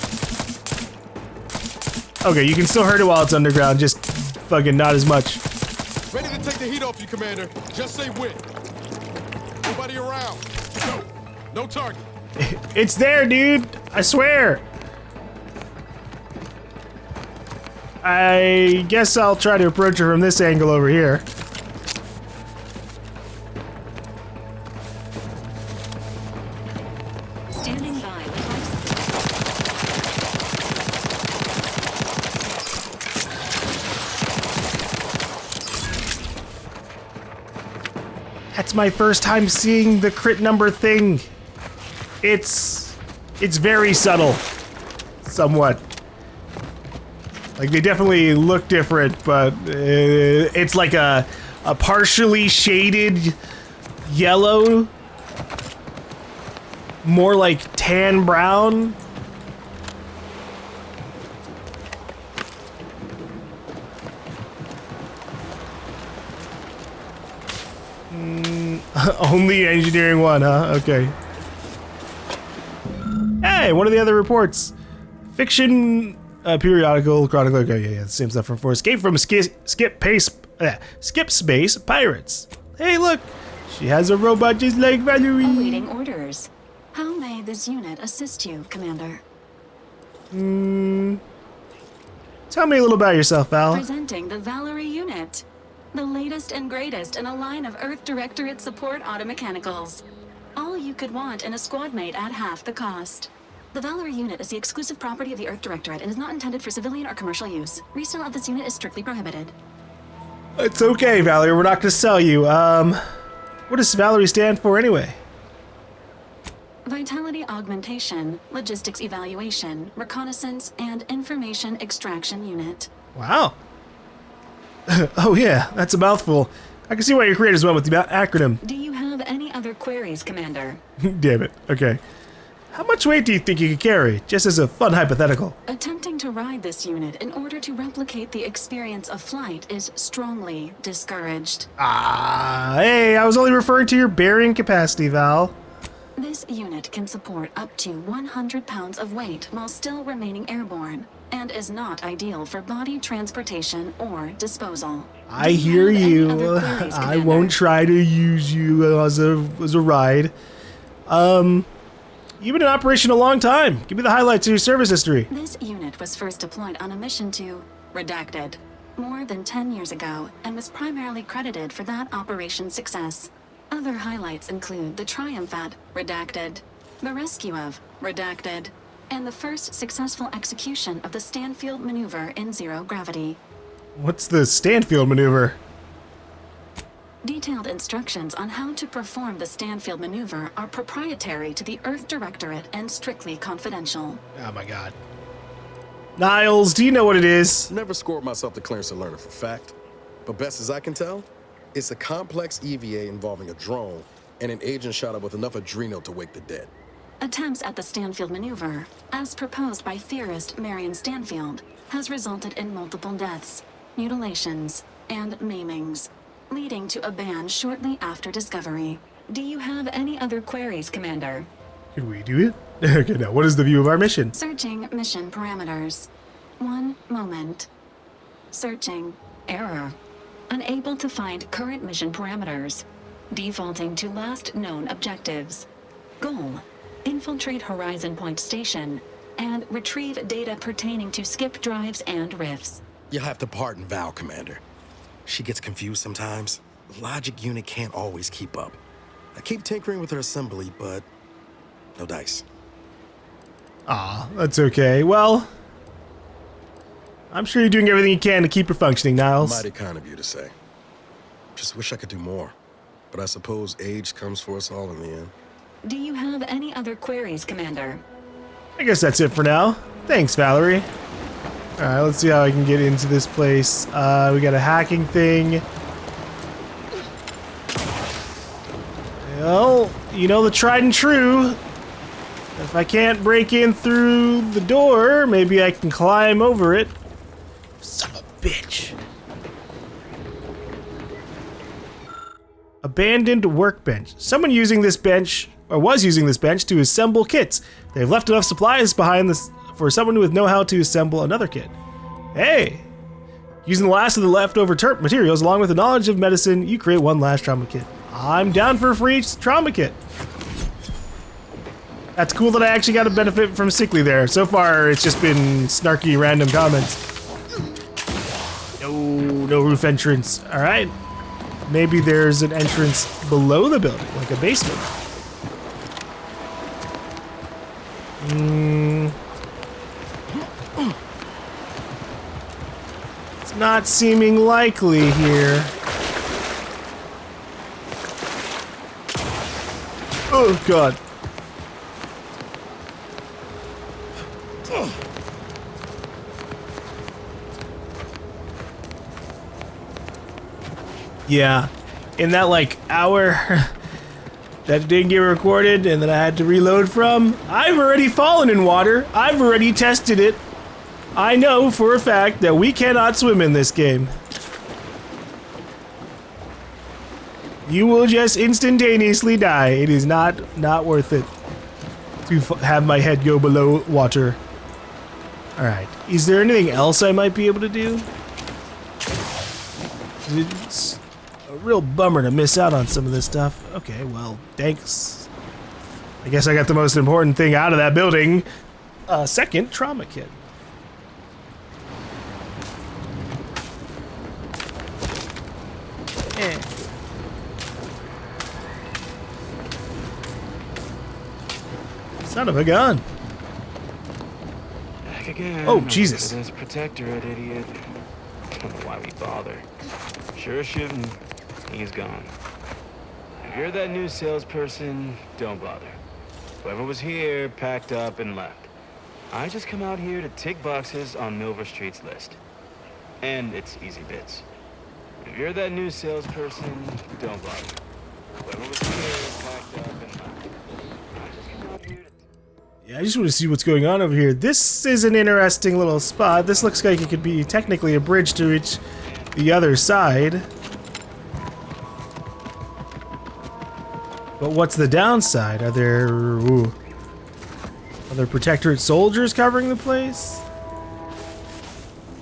Okay, you can still hurt it while it's underground, just fucking not as much. Ready to take the heat off you, Commander. Just say when. Nobody around. No. No target. It's there, dude. I swear. I guess I'll try to approach her from this angle over here. Standing by with That's my first time seeing the crit number thing. It's very subtle, somewhat. Like, they definitely look different, but it's like a partially shaded yellow, more like tan brown. Only engineering one, huh? Okay. Hey, one of the other reports. Fiction periodical chronicle. Okay, yeah, same stuff from before. Escape from skip space pirates. Hey, look, she has a robot just like Valerie. awaiting orders. How may this unit assist you, Commander? Tell me a little about yourself, Val. Presenting the Valerie unit. The latest and greatest in a line of Earth Directorate support automechanicals. All you could want in a squad mate at half the cost. The Valerie unit is the exclusive property of the Earth Directorate and is not intended for civilian or commercial use. Resale of this unit is strictly prohibited. It's okay, Valerie. We're not going to sell you. What does Valerie stand for anyway? Vitality augmentation, logistics evaluation, reconnaissance, and information extraction unit. Wow. Oh yeah, that's a mouthful. I can see why your creators went with the acronym. Do you have any other queries, Commander? Damn it. Okay. How much weight do you think you could carry? Just as a fun hypothetical. Attempting to ride this unit in order to replicate the experience of flight is strongly discouraged. Hey, I was only referring to your bearing capacity, Val. This unit can support up to 100 pounds of weight while still remaining airborne, and is not ideal for body transportation or disposal. I hear you. Queries, I won't try to use you as a ride. You've been in operation a long time. Give me the highlights of your service history. This unit was first deployed on a mission to Redacted more than 10 years ago, and was primarily credited for that operation's success. Other highlights include the triumph at Redacted, the rescue of Redacted, and the first successful execution of the Stanfield maneuver in zero gravity. What's the Stanfield maneuver? Detailed instructions on how to perform the Stanfield maneuver are proprietary to the Earth Directorate and strictly confidential. Oh my god. Niles, do you know what it is? Never scored myself the clearance to learn it for fact. But best as I can tell, it's a complex EVA involving a drone and an agent shot up with enough adrenal to wake the dead. Attempts at the Stanfield maneuver, as proposed by theorist Marion Stanfield, has resulted in multiple deaths, mutilations, and maimings, leading to a ban shortly after discovery. Do you have any other queries, Commander? Can we do it? Okay, now what is the view of our mission? Searching mission parameters. 1 moment. Searching. Error. Unable to find current mission parameters. Defaulting to last known objectives. Goal. Infiltrate Horizon Point Station and retrieve data pertaining to skip drives and rifts. You'll have to pardon Val, Commander. She gets confused sometimes. The logic unit can't always keep up. I keep tinkering with her assembly, but no dice. That's okay. Well, I'm sure you're doing everything you can to keep her functioning, Niles. Mighty kind of you to say. Just wish I could do more. But I suppose age comes for us all in the end. Do you have any other queries, Commander? I guess that's it for now. Thanks, Valerie. Alright, let's see how I can get into this place. We got a hacking thing. Well, you know the tried and true. If I can't break in through the door, maybe I can climb over it. Son of a bitch. Abandoned workbench. Someone using this bench, or was using this bench, to assemble kits. They've left enough supplies behind this for someone with know how to assemble another kit. Hey! Using the last of the leftover materials along with the knowledge of medicine, you create one last trauma kit. I'm down for a free trauma kit. That's cool that I actually got a benefit from Sickly there. So far, it's just been snarky random comments. No roof entrance. All right. Maybe there's an entrance below the building, like a basement. It's not seeming likely here. Oh, God. Yeah, in that like hour that didn't get recorded and then I had to reload from, I've already fallen in water. I've already tested it. I know for a fact that we cannot swim in this game. You will just instantaneously die. It is not worth it to have my head go below water. All right, is there anything else I might be able to do? It's a real bummer to miss out on some of this stuff. Okay, well, thanks. I guess I got the most important thing out of that building. Second trauma kit. Son of a gun. Back again. Oh, Jesus. This protectorate idiot. Don't know why we bother. Sure shouldn't. He's gone. If you're that new salesperson, don't bother. Whoever was here packed up and left. I just come out here to tick boxes on Milver Street's list. And it's easy bits. If you're that new salesperson, don't bother. Whoever was here packed up and left. I just come out here to... Yeah, I just want to see what's going on over here. This is an interesting little spot. This looks like it could be technically a bridge to reach the other side. But what's the downside? Are there protectorate soldiers covering the place?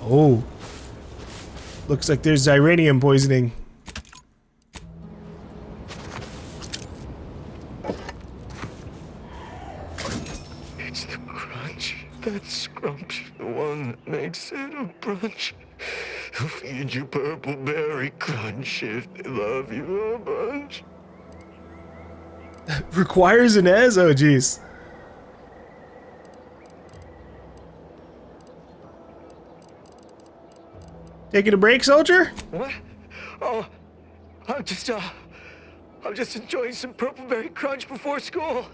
Oh. Looks like there's uranium poisoning. It's the crunch. That scrumptious one that makes it a brunch. They'll feed you purple berry crunch if they love you a bunch. Requires an Ez? Oh, jeez. Taking a break, soldier? What? Oh, I'm just enjoying some purple berry crunch before school.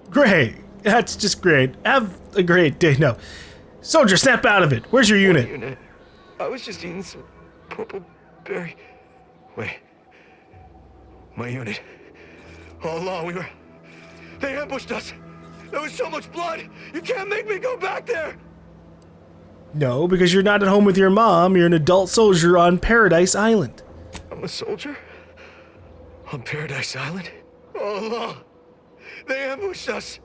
Great. That's just great. Have a great day. No. Soldier, snap out of it. Where's your unit? I was just eating some purple berry... Wait. My unit. All along, They ambushed us. There was so much blood. You can't make me go back there. No, because you're not at home with your mom. You're an adult soldier on Paradise Island. I'm a soldier? On Paradise Island? All along. They ambushed us.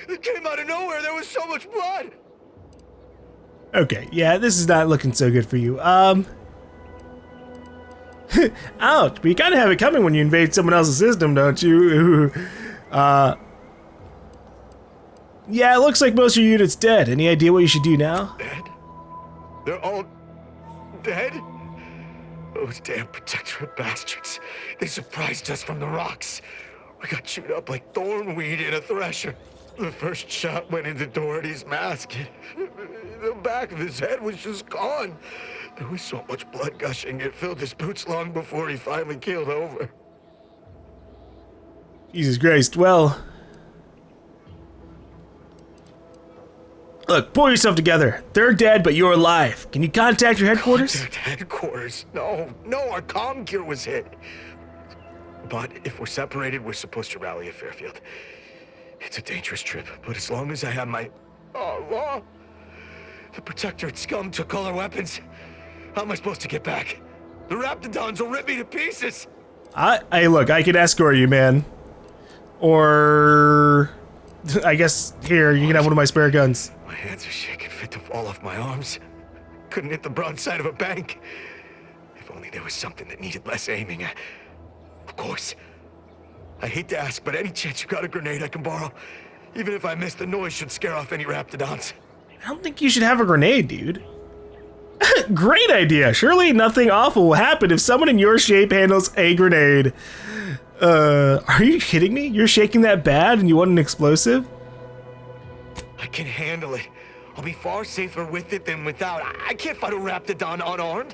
It came out of nowhere. There was so much blood. Okay, yeah, this is not looking so good for you. Ouch, but you kind of have it coming when you invade someone else's system, don't you? Yeah, it looks like most of your unit's dead. Any idea what you should do now? Dead? They're all dead? Those damn protectorate bastards. They surprised us from the rocks. We got chewed up like thornweed in a thresher. The first shot went into Doherty's mask. The back of his head was just gone. There was so much blood gushing, it filled his boots long before he finally keeled over. Jesus Christ, well... Look, pull yourself together. They're dead, but you're alive. Can you contact your headquarters? Contact headquarters? No, our comm gear was hit. But if we're separated, we're supposed to rally at Fairfield. It's a dangerous trip, but as long as I have my... law... The protectorate scum took all our weapons. How am I supposed to get back? The Raptidons will rip me to pieces! Hey, look, I can escort you, man. Or... I guess, here, you can have one of my spare guns. My hands are shaking fit to fall off my arms. Couldn't hit the broadside of a bank. If only there was something that needed less aiming. Of course. I hate to ask, but any chance you got a grenade I can borrow? Even if I miss, the noise should scare off any raptidons. I don't think you should have a grenade, dude. Great idea. Surely nothing awful will happen if someone in your shape handles a grenade. Are you kidding me? You're shaking that bad and you want an explosive? I can handle it. I'll be far safer with it than without. I can't fight a raptidon unarmed.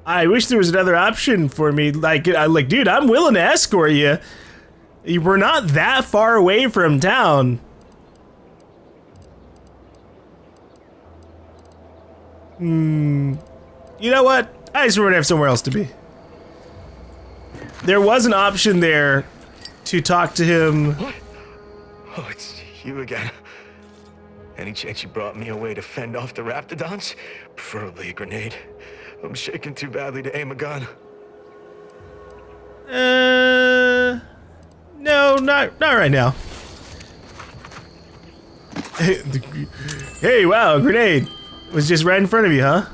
I wish there was another option for me. Like, dude, I'm willing to escort you. We're not that far away from town. You know what? I just want to have somewhere else to be. There was an option there to talk to him. What? Oh, it's you again. Any chance you brought me away to fend off the raptidons? Preferably a grenade. I'm shaking too badly to aim a gun. No, not right now. Hey, wow, a grenade was just right in front of you, huh?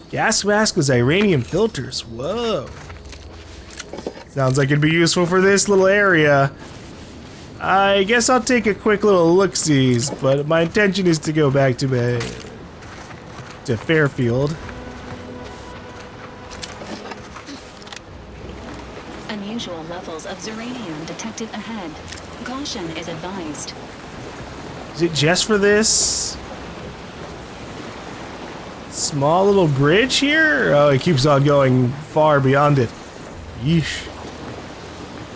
Gas mask with uranium filters. Whoa. Sounds like it'd be useful for this little area. I guess I'll take a quick little look-sees, but my intention is to go back to Fairfield. Unusual levels of uranium detected ahead. Caution is advised. Is it just for this small little bridge here? Oh, it keeps on going far beyond it. Yeesh.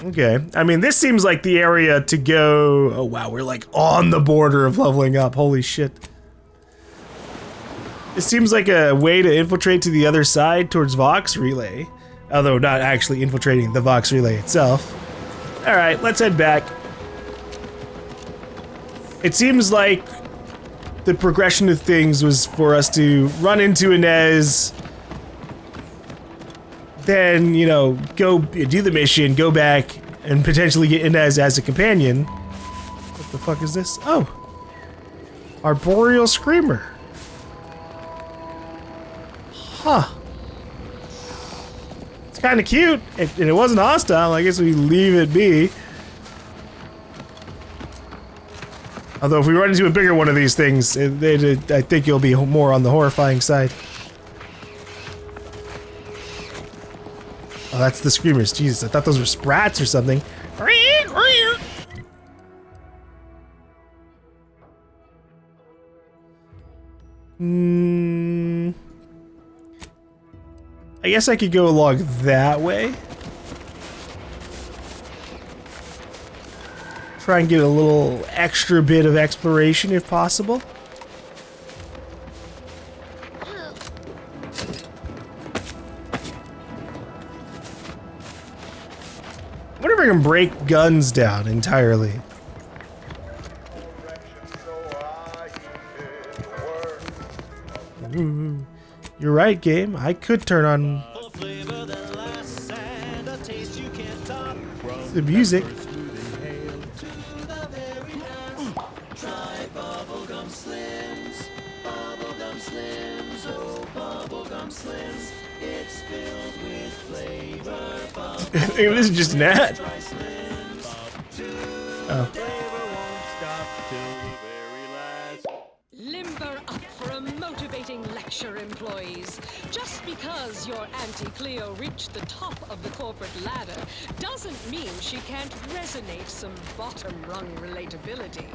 Okay, I mean, this seems like the area to go. Oh wow, we're like on the border of leveling up. Holy shit. It seems like a way to infiltrate to the other side towards Vox Relay. Although not actually infiltrating the Vox Relay itself. Alright, let's head back. It seems like the progression of things was for us to run into Inez, then, you know, go do the mission, go back, and potentially get Inez as a companion. What the fuck is this? Oh. Arboreal Screamer. Huh. It's kind of cute, and it wasn't hostile. I guess we leave it be. Although if we run into a bigger one of these things, I think it'll be more on the horrifying side. Oh, that's the screamers. Jesus, I thought those were sprats or something. I guess I could go along that way. Try and get a little extra bit of exploration if possible. I wonder if I can break guns down entirely. Ooh, you're right, game. I could turn on the music. This is just an ad. Oh. Limber up for a motivating lecture, employees. Just because your Auntie Cleo reached the top of the corporate ladder doesn't mean she can't resonate some bottom-rung relatability.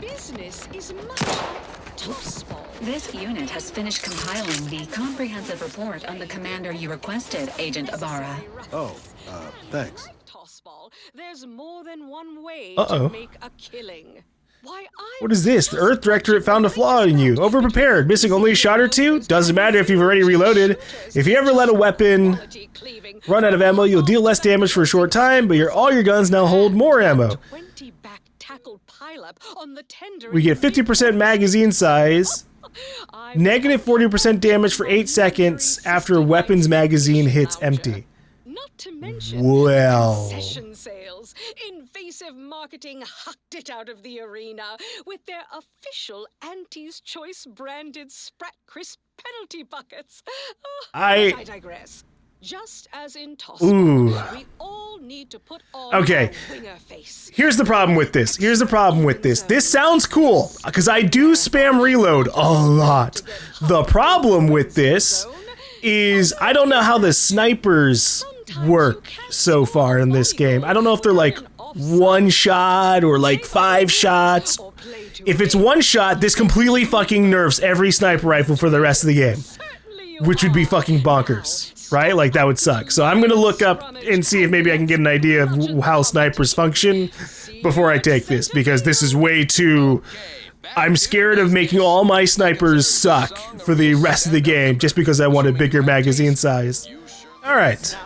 Business is much like tossball. This unit has finished compiling the comprehensive report on the commander you requested, Agent Ibarra. Oh, thanks. Tossball. There's more than one way Uh-oh. to make a killing. What is this? The Earth Directorate found a flaw in you. Overprepared, missing only a shot or two? Doesn't matter if you've already reloaded. If you ever let a weapon run out of ammo, you'll deal less damage for a short time, but all your guns now hold more ammo. We get 50% magazine size, negative 40% damage for 8 seconds after a weapon's magazine hits empty. Not to mention well, concession sales. sales. Invasive marketing hucked it out of the arena with their official Auntie's Choice branded Sprat Crisp penalty buckets. Oh, I digress. Just as in toss, Ooh. we all need to put on Okay. our winger face. Here's the problem with this. This sounds cool, because I do spam reload a lot. The problem with this is I don't know how the snipers work so far in this game. I don't know if they're like one shot or like 5 shots. If it's one shot, this completely fucking nerfs every sniper rifle for the rest of the game, which would be fucking bonkers. Right? Like, that would suck. So I'm gonna look up and see if maybe I can get an idea of how snipers function before I take this, because this is way too... I'm scared of making all my snipers suck for the rest of the game just because I want a bigger magazine size. Alright.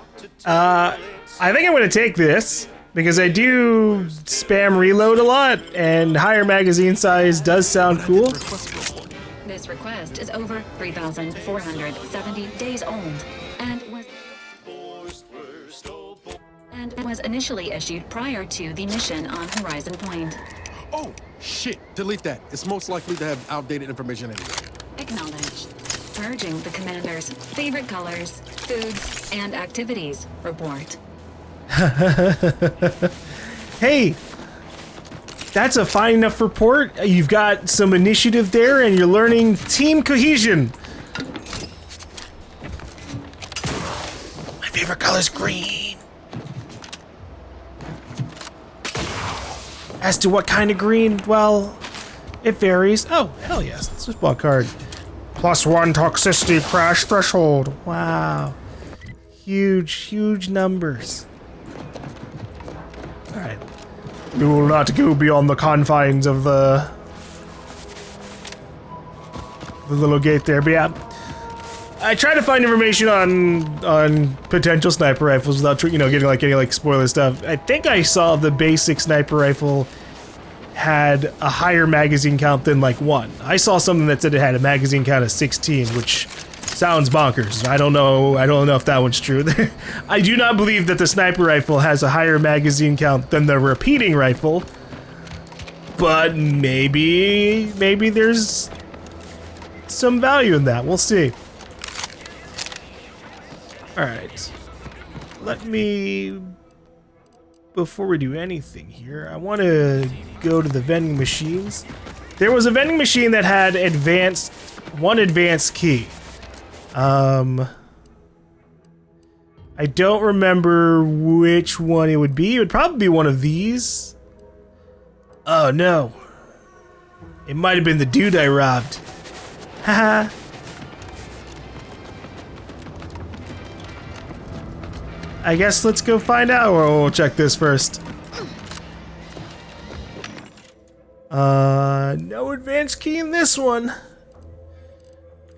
I think I'm gonna take this, because I do spam reload a lot, and higher magazine size does sound cool. This request is over 3,470 days old and was initially issued prior to the mission on Horizon Point. Oh, shit. Delete that. It's most likely to have outdated information anyway. Acknowledged. Purging the commander's favorite colors, foods, and activities report. Hey, that's a fine enough report. You've got some initiative there, and you're learning team cohesion. My favorite color's green. As to what kind of green, well, it varies. Oh, hell yes, this was ball card. +1 toxicity crash threshold. Wow. Huge numbers. Alright. We will not go beyond the confines of the little gate there, but yeah. I try to find information on potential sniper rifles without, getting like spoiler stuff. I think I saw the basic sniper rifle had a higher magazine count than like 1. I saw something that said it had a magazine count of 16, which sounds bonkers. I don't know if that one's true. I do not believe that the sniper rifle has a higher magazine count than the repeating rifle, but maybe there's some value in that. We'll see. Alright, before we do anything here, I want to go to the vending machines. There was a vending machine that had one advanced key. I don't remember which one it would be. It would probably be one of these. Oh no. It might have been the dude I robbed. Haha. I guess let's go find out, or we'll check this first. No advanced key in this one.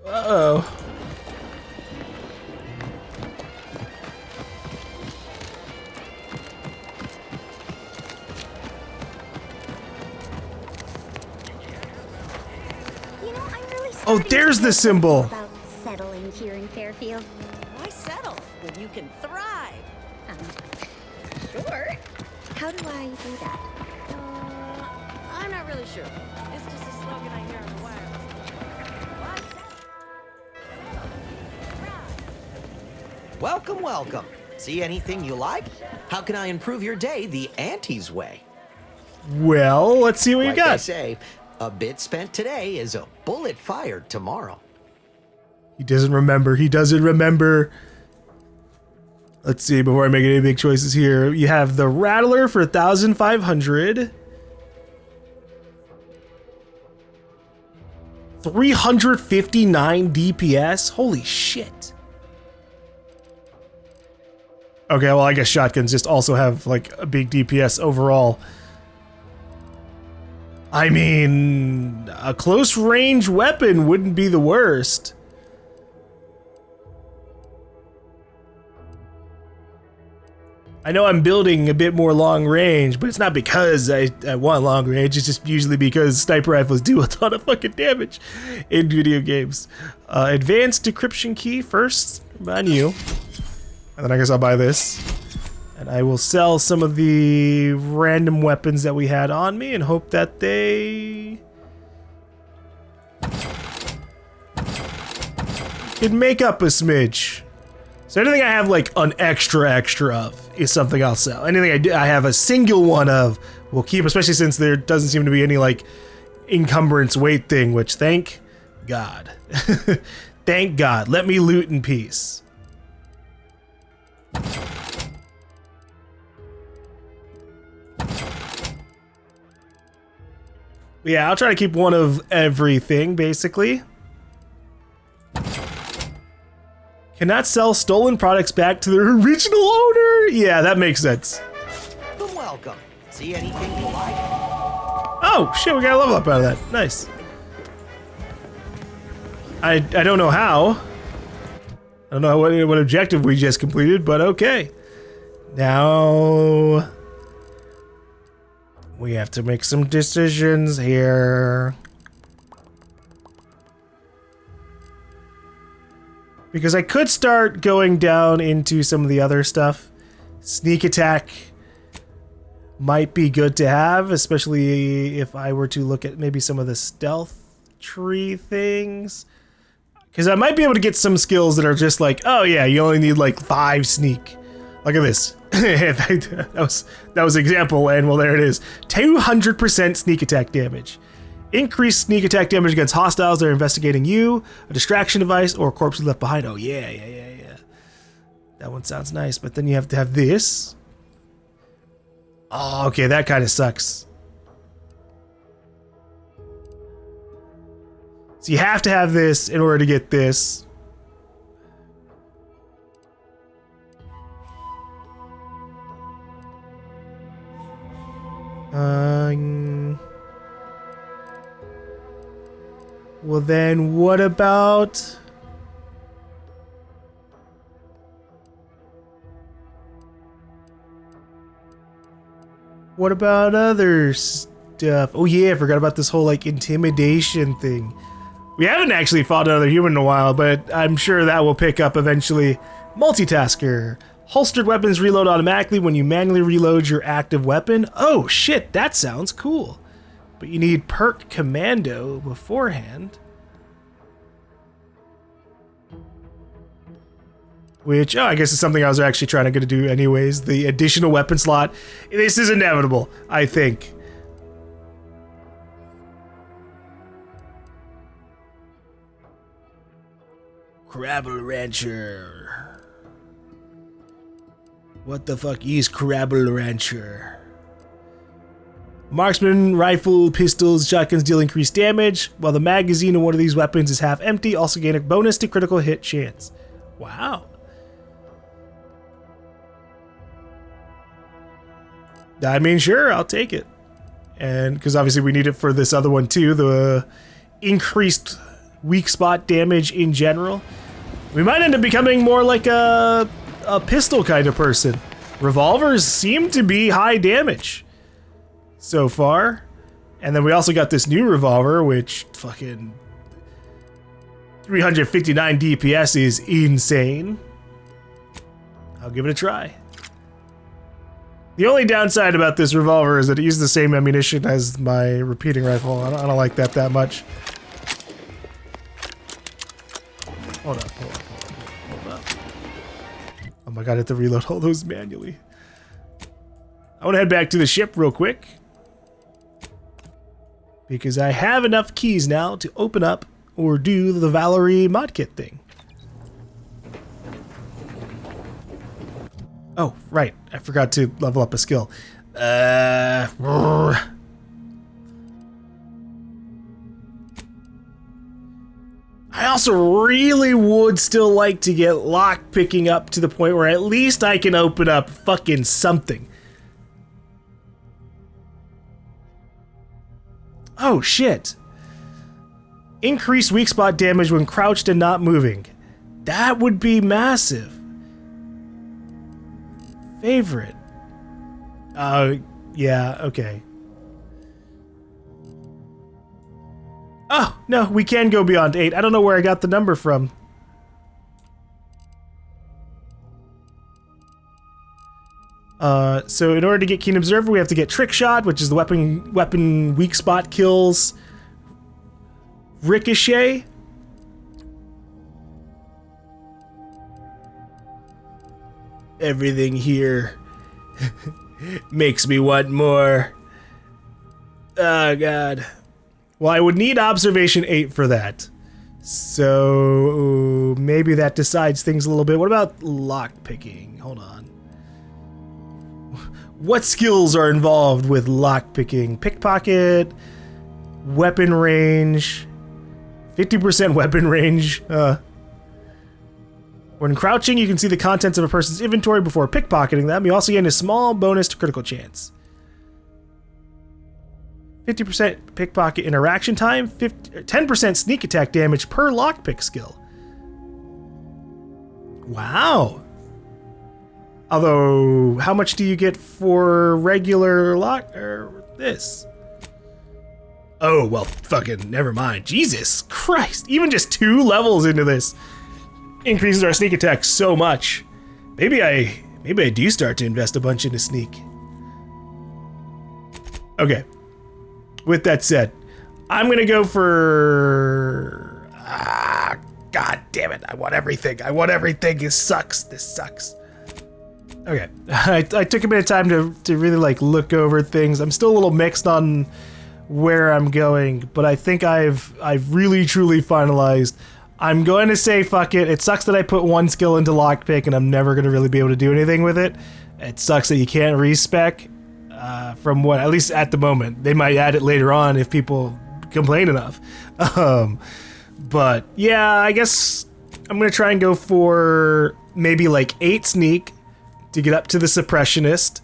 Uh-oh. Oh, there's the symbol. About settling here in Fairfield. Why settle when you can thrive? Sure. How do I do that? I'm not really sure. It's just a slogan I hear on the wireless. Welcome. See anything you like? How can I improve your day the Auntie's way? Well, let's see what you got. Like they say, a bit spent today is a bullet fired tomorrow. He doesn't remember. Let's see, before I make any big choices here, you have the Rattler for 1,500. 359 DPS? Holy shit. Okay, well, I guess shotguns just also have, like, a big DPS overall. I mean, a close range weapon wouldn't be the worst. I know I'm building a bit more long range, but it's not because I want long range. It's just usually because sniper rifles do a ton of fucking damage in video games. Advanced decryption key first, on you. And then I guess I'll buy this. And I will sell some of the random weapons that we had on me and hope that they can make up a smidge. So anything I have like an extra of is something I'll sell. Anything I have a single one of will keep, especially since there doesn't seem to be any like encumbrance weight thing, which thank God. Thank God. Let me loot in peace. Yeah, I'll try to keep one of everything, basically. Cannot sell stolen products back to their original owner? Yeah, that makes sense. Welcome. See anything you like? Oh, shit, we got a level up out of that. Nice. I don't know how. I don't know what objective we just completed, but okay. Now we have to make some decisions here. Because I could start going down into some of the other stuff. Sneak attack might be good to have, especially if I were to look at maybe some of the stealth tree things. Because I might be able to get some skills that are just like, oh yeah, you only need like 5 sneak. Look at this. that was an example, and well, there it is. 200% sneak attack damage. Increased sneak attack damage against hostiles that are investigating you, a distraction device, or a corpse left behind. Oh yeah. That one sounds nice, but then you have to have this. Oh, okay, that kind of sucks. So you have to have this in order to get this. Well then, what about... What about other stuff? Oh yeah, I forgot about this whole like intimidation thing. We haven't actually fought another human in a while, but I'm sure that will pick up eventually. Multitasker. Holstered weapons reload automatically when you manually reload your active weapon. Oh shit, that sounds cool. But you need perk commando beforehand. Which, oh, I guess is something I was actually trying to do anyways. The additional weapon slot. This is inevitable, I think. Crabble Rancher. What the fuck is Crabble Rancher? Marksman, rifle, pistols, shotguns deal increased damage, while the magazine of one of these weapons is half empty, also gain a bonus to critical hit chance. Wow. I mean, sure, I'll take it. And because obviously we need it for this other one too, the increased weak spot damage in general. We might end up becoming more like a pistol kind of person. Revolvers seem to be high damage so far. And then we also got this new revolver, which fucking 359 DPS is insane. I'll give it a try. The only downside about this revolver is that it uses the same ammunition as my repeating rifle. I don't like that much. Hold up. Oh my god, I have to reload all those manually. I want to head back to the ship real quick. Because I have enough keys now to open up or do the Valerie mod kit thing. Oh, right. I forgot to level up a skill. I also really would still like to get lock picking up to the point where at least I can open up fucking something. Oh, shit. Increase weak spot damage when crouched and not moving. That would be massive. Favorite. Yeah, okay. Oh, no, we can go beyond 8. I don't know where I got the number from. So in order to get Keen Observer, we have to get Trick Shot, which is the weapon weak spot kills. Ricochet. Everything here makes me want more. Oh, God. Well, I would need Observation 8 for that. So maybe that decides things a little bit. What about lockpicking? Hold on. What skills are involved with lockpicking? Pickpocket, weapon range, 50% weapon range. When crouching, you can see the contents of a person's inventory before pickpocketing them. You also gain a small bonus to critical chance. 50% pickpocket interaction time, 10% sneak attack damage per lockpick skill. Wow. Although, how much do you get for regular lock or this? Oh, well, fucking never mind. Jesus Christ. Even just 2 levels into this increases our sneak attack so much. Maybe I do start to invest a bunch into sneak. Okay. With that said, I'm gonna go for... God damn it. I want everything. This sucks. Okay. I took a bit of time to really like look over things. I'm still a little mixed on where I'm going, but I think I've really truly finalized. I'm going to say fuck it. It sucks that I put 1 skill into lockpick and I'm never going to really be able to do anything with it. It sucks that you can't respec. From what, at least at the moment. They might add it later on if people complain enough. But yeah, I guess I'm going to try and go for maybe like 8 sneak to get up to the suppressionist,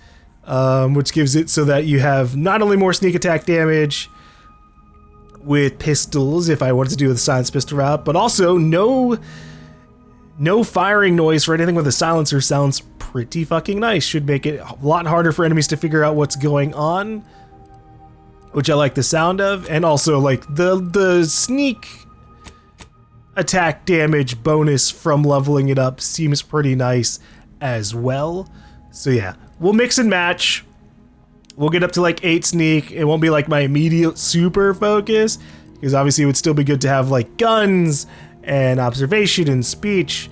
which gives it so that you have not only more sneak attack damage with pistols, if I wanted to do the silenced pistol route, but also no firing noise for anything with a silencer. Sounds pretty fucking nice. Should make it a lot harder for enemies to figure out what's going on, which I like the sound of. And also like the sneak attack damage bonus from leveling it up seems pretty nice as well. So yeah, we'll mix and match. We'll get up to like 8 sneak. It won't be like my immediate super focus, because obviously it would still be good to have like guns and observation and speech.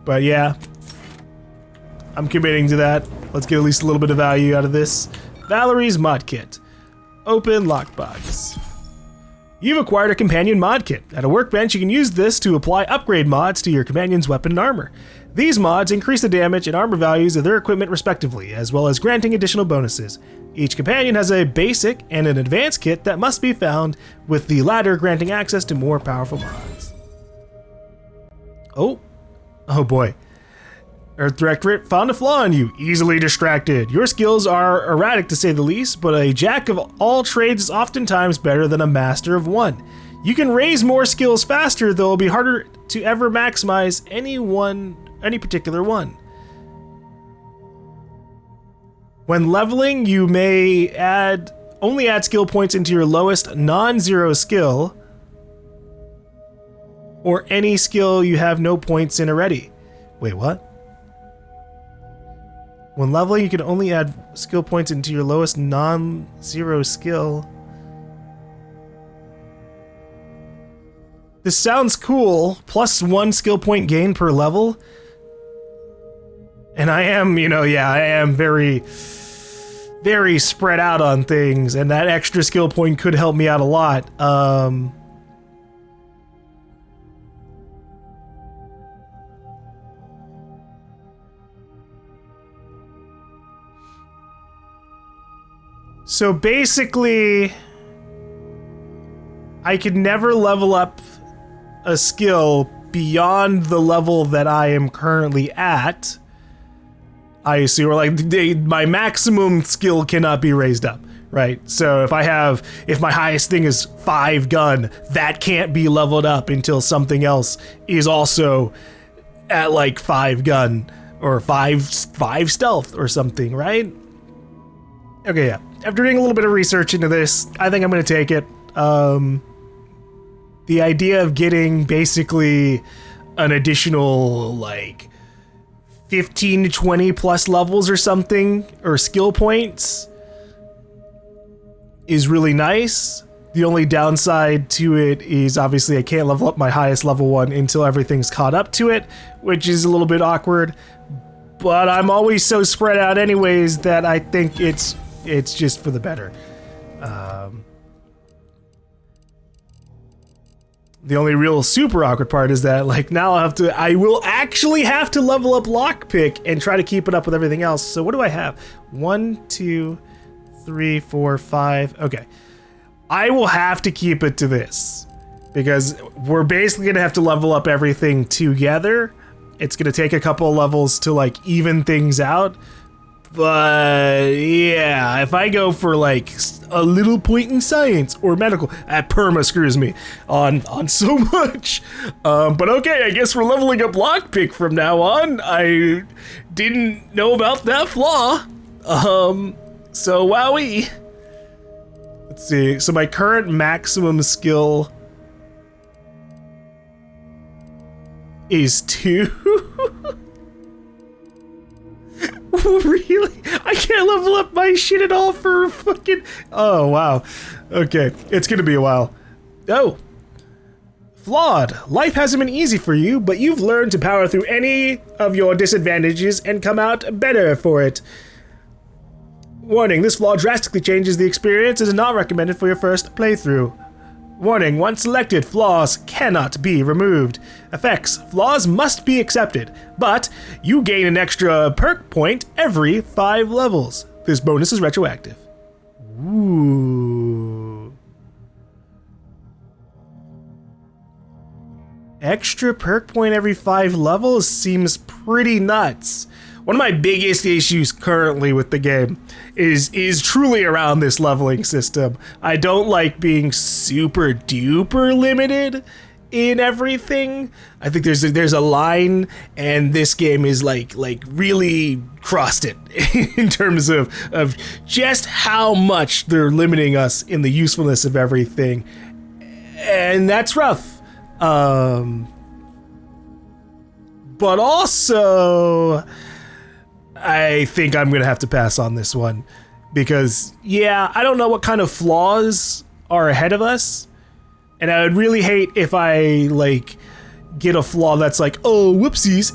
But yeah, I'm committing to that. Let's get at least a little bit of value out of this. Valerie's mod kit. Open lockbox. You've acquired a companion mod kit. At a workbench, you can use this to apply upgrade mods to your companion's weapon and armor. These mods increase the damage and armor values of their equipment respectively, as well as granting additional bonuses. Each companion has a basic and an advanced kit that must be found, with the latter granting access to more powerful mods. Oh boy. Earth Directorate found a flaw in you. Easily distracted. Your skills are erratic to say the least, but a jack of all trades is oftentimes better than a master of one. You can raise more skills faster, though it'll be harder to ever maximize any particular one. When leveling, you may only add skill points into your lowest non-zero skill, or any skill you have no points in already. Wait, what? When leveling, you can only add skill points into your lowest non-zero skill. This sounds cool. +1 skill point gain per level. And I am, I am very, very spread out on things, and that extra skill point could help me out a lot. So basically, I could never level up a skill beyond the level that I am currently at. I assume, or like my maximum skill cannot be raised up, right? So if my highest thing is 5 gun, that can't be leveled up until something else is also at like 5 gun or 5 stealth or something, right? Okay, yeah. After doing a little bit of research into this, I think I'm going to take it. The idea of getting basically an additional, like, 15 to 20 plus levels or something, or skill points, is really nice. The only downside to it is obviously I can't level up my highest level one until everything's caught up to it, which is a little bit awkward. But I'm always so spread out anyways that I think it's just for the better. The only real super awkward part is that like now I will actually have to level up lockpick and try to keep it up with everything else. So what do I have? 1, 2, 3, 4, 5. Okay. I will have to keep it to this because we're basically gonna have to level up everything together. It's gonna take a couple of levels to like even things out. But yeah, if I go for like a little point in science or medical, that perma screws me on so much. But okay, I guess we're leveling up lockpick from now on. I didn't know about that flaw. So wowee. Let's see. So my current maximum skill is 2. Really? I can't level up my shit at all for fucking... Oh, wow. Okay, it's gonna be a while. Oh. Flawed. Life hasn't been easy for you, but you've learned to power through any of your disadvantages and come out better for it. Warning, this flaw drastically changes the experience and is not recommended for your first playthrough. Warning, once selected, flaws cannot be removed. Effects, flaws must be accepted, but you gain an extra perk point every 5 levels. This bonus is retroactive. Ooh. Extra perk point every 5 levels seems pretty nuts. One of my biggest issues currently with the game is truly around this leveling system. I don't like being super duper limited in everything. I think there's a line, and this game is like really crossed it in terms of just how much they're limiting us in the usefulness of everything, and that's rough. But also, I think I'm gonna have to pass on this one because, yeah, I don't know what kind of flaws are ahead of us, and I would really hate if I like get a flaw that's like, oh, whoopsies,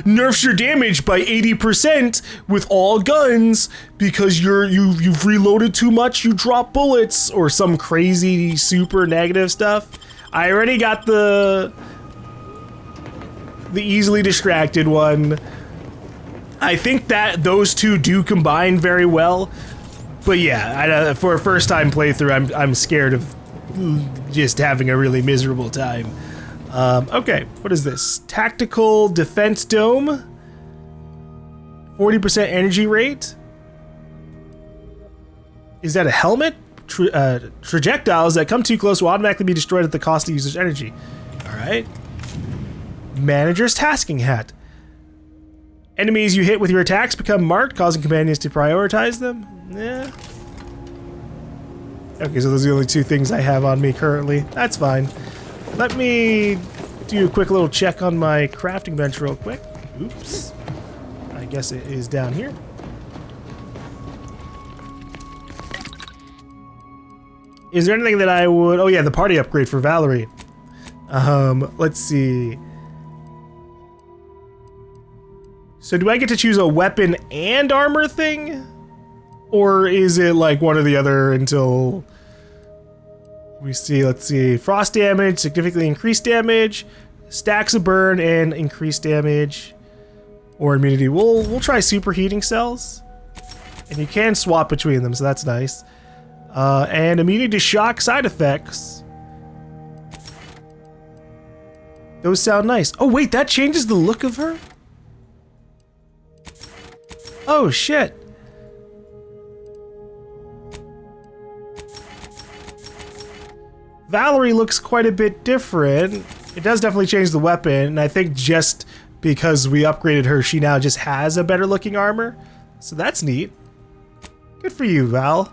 nerfs your damage by 80% with all guns because you've reloaded too much, you drop bullets, or some crazy super negative stuff. I already got the easily distracted one. I think that those two do combine very well, but yeah, for a first-time playthrough, I'm scared of just having a really miserable time. Okay, what is this? Tactical Defense Dome, 40% energy rate. Is that a helmet? Projectiles that come too close will automatically be destroyed at the cost of user's energy. All right. Manager's Tasking Hat. Enemies you hit with your attacks become marked, causing companions to prioritize them. Yeah. Okay, so those are the only 2 things I have on me currently. That's fine. Let me do a quick little check on my crafting bench real quick. Oops. I guess it is down here. Is there anything that I would... Oh yeah, the party upgrade for Valerie. Let's see. So do I get to choose a weapon and armor thing? Or is it like one or the other until we see? Let's see. Frost damage, significantly increased damage, stacks of burn, and increased damage, or immunity. We'll try superheating cells, and you can swap between them, so that's nice. And immunity to shock side effects. Those sound nice. Oh wait, that changes the look of her? Oh shit. Valerie looks quite a bit different. It does definitely change the weapon, and I think just because we upgraded her, she now just has a better looking armor. So that's neat. Good for you, Val.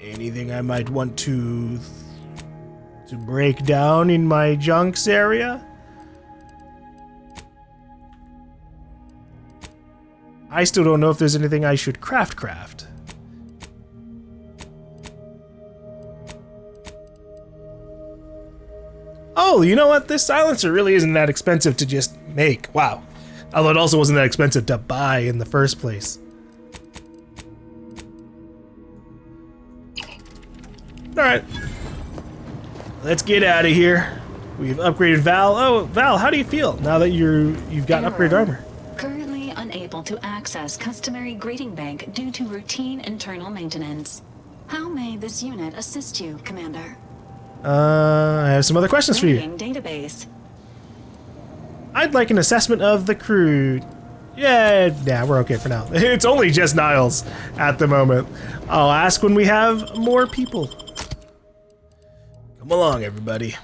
Anything I might want to break down in my junks area? I still don't know if there's anything I should craft. Oh, you know what? This silencer really isn't that expensive to just make. Wow. Although it also wasn't that expensive to buy in the first place. Alright. Let's get out of here. We've upgraded Val. Oh, Val, how do you feel now that you've got upgraded armor? Currently unable to access customary greeting bank due to routine internal maintenance. How may this unit assist you, Commander? I have some other questions for you. Database. I'd like an assessment of the crew. Yeah, we're okay for now. It's only just Niles at the moment. I'll ask when we have more people. Come along, everybody.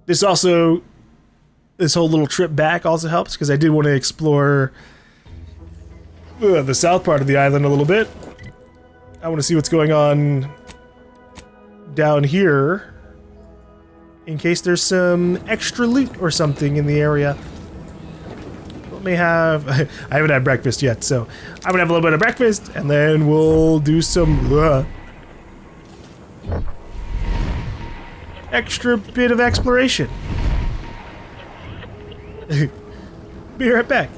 This whole little trip back also helps because I did want to explore the south part of the island a little bit. I want to see what's going on down here in case there's some extra loot or something in the area. What may have... I haven't had breakfast yet, so I'm gonna have a little bit of breakfast and then we'll do some extra bit of exploration. Be right back.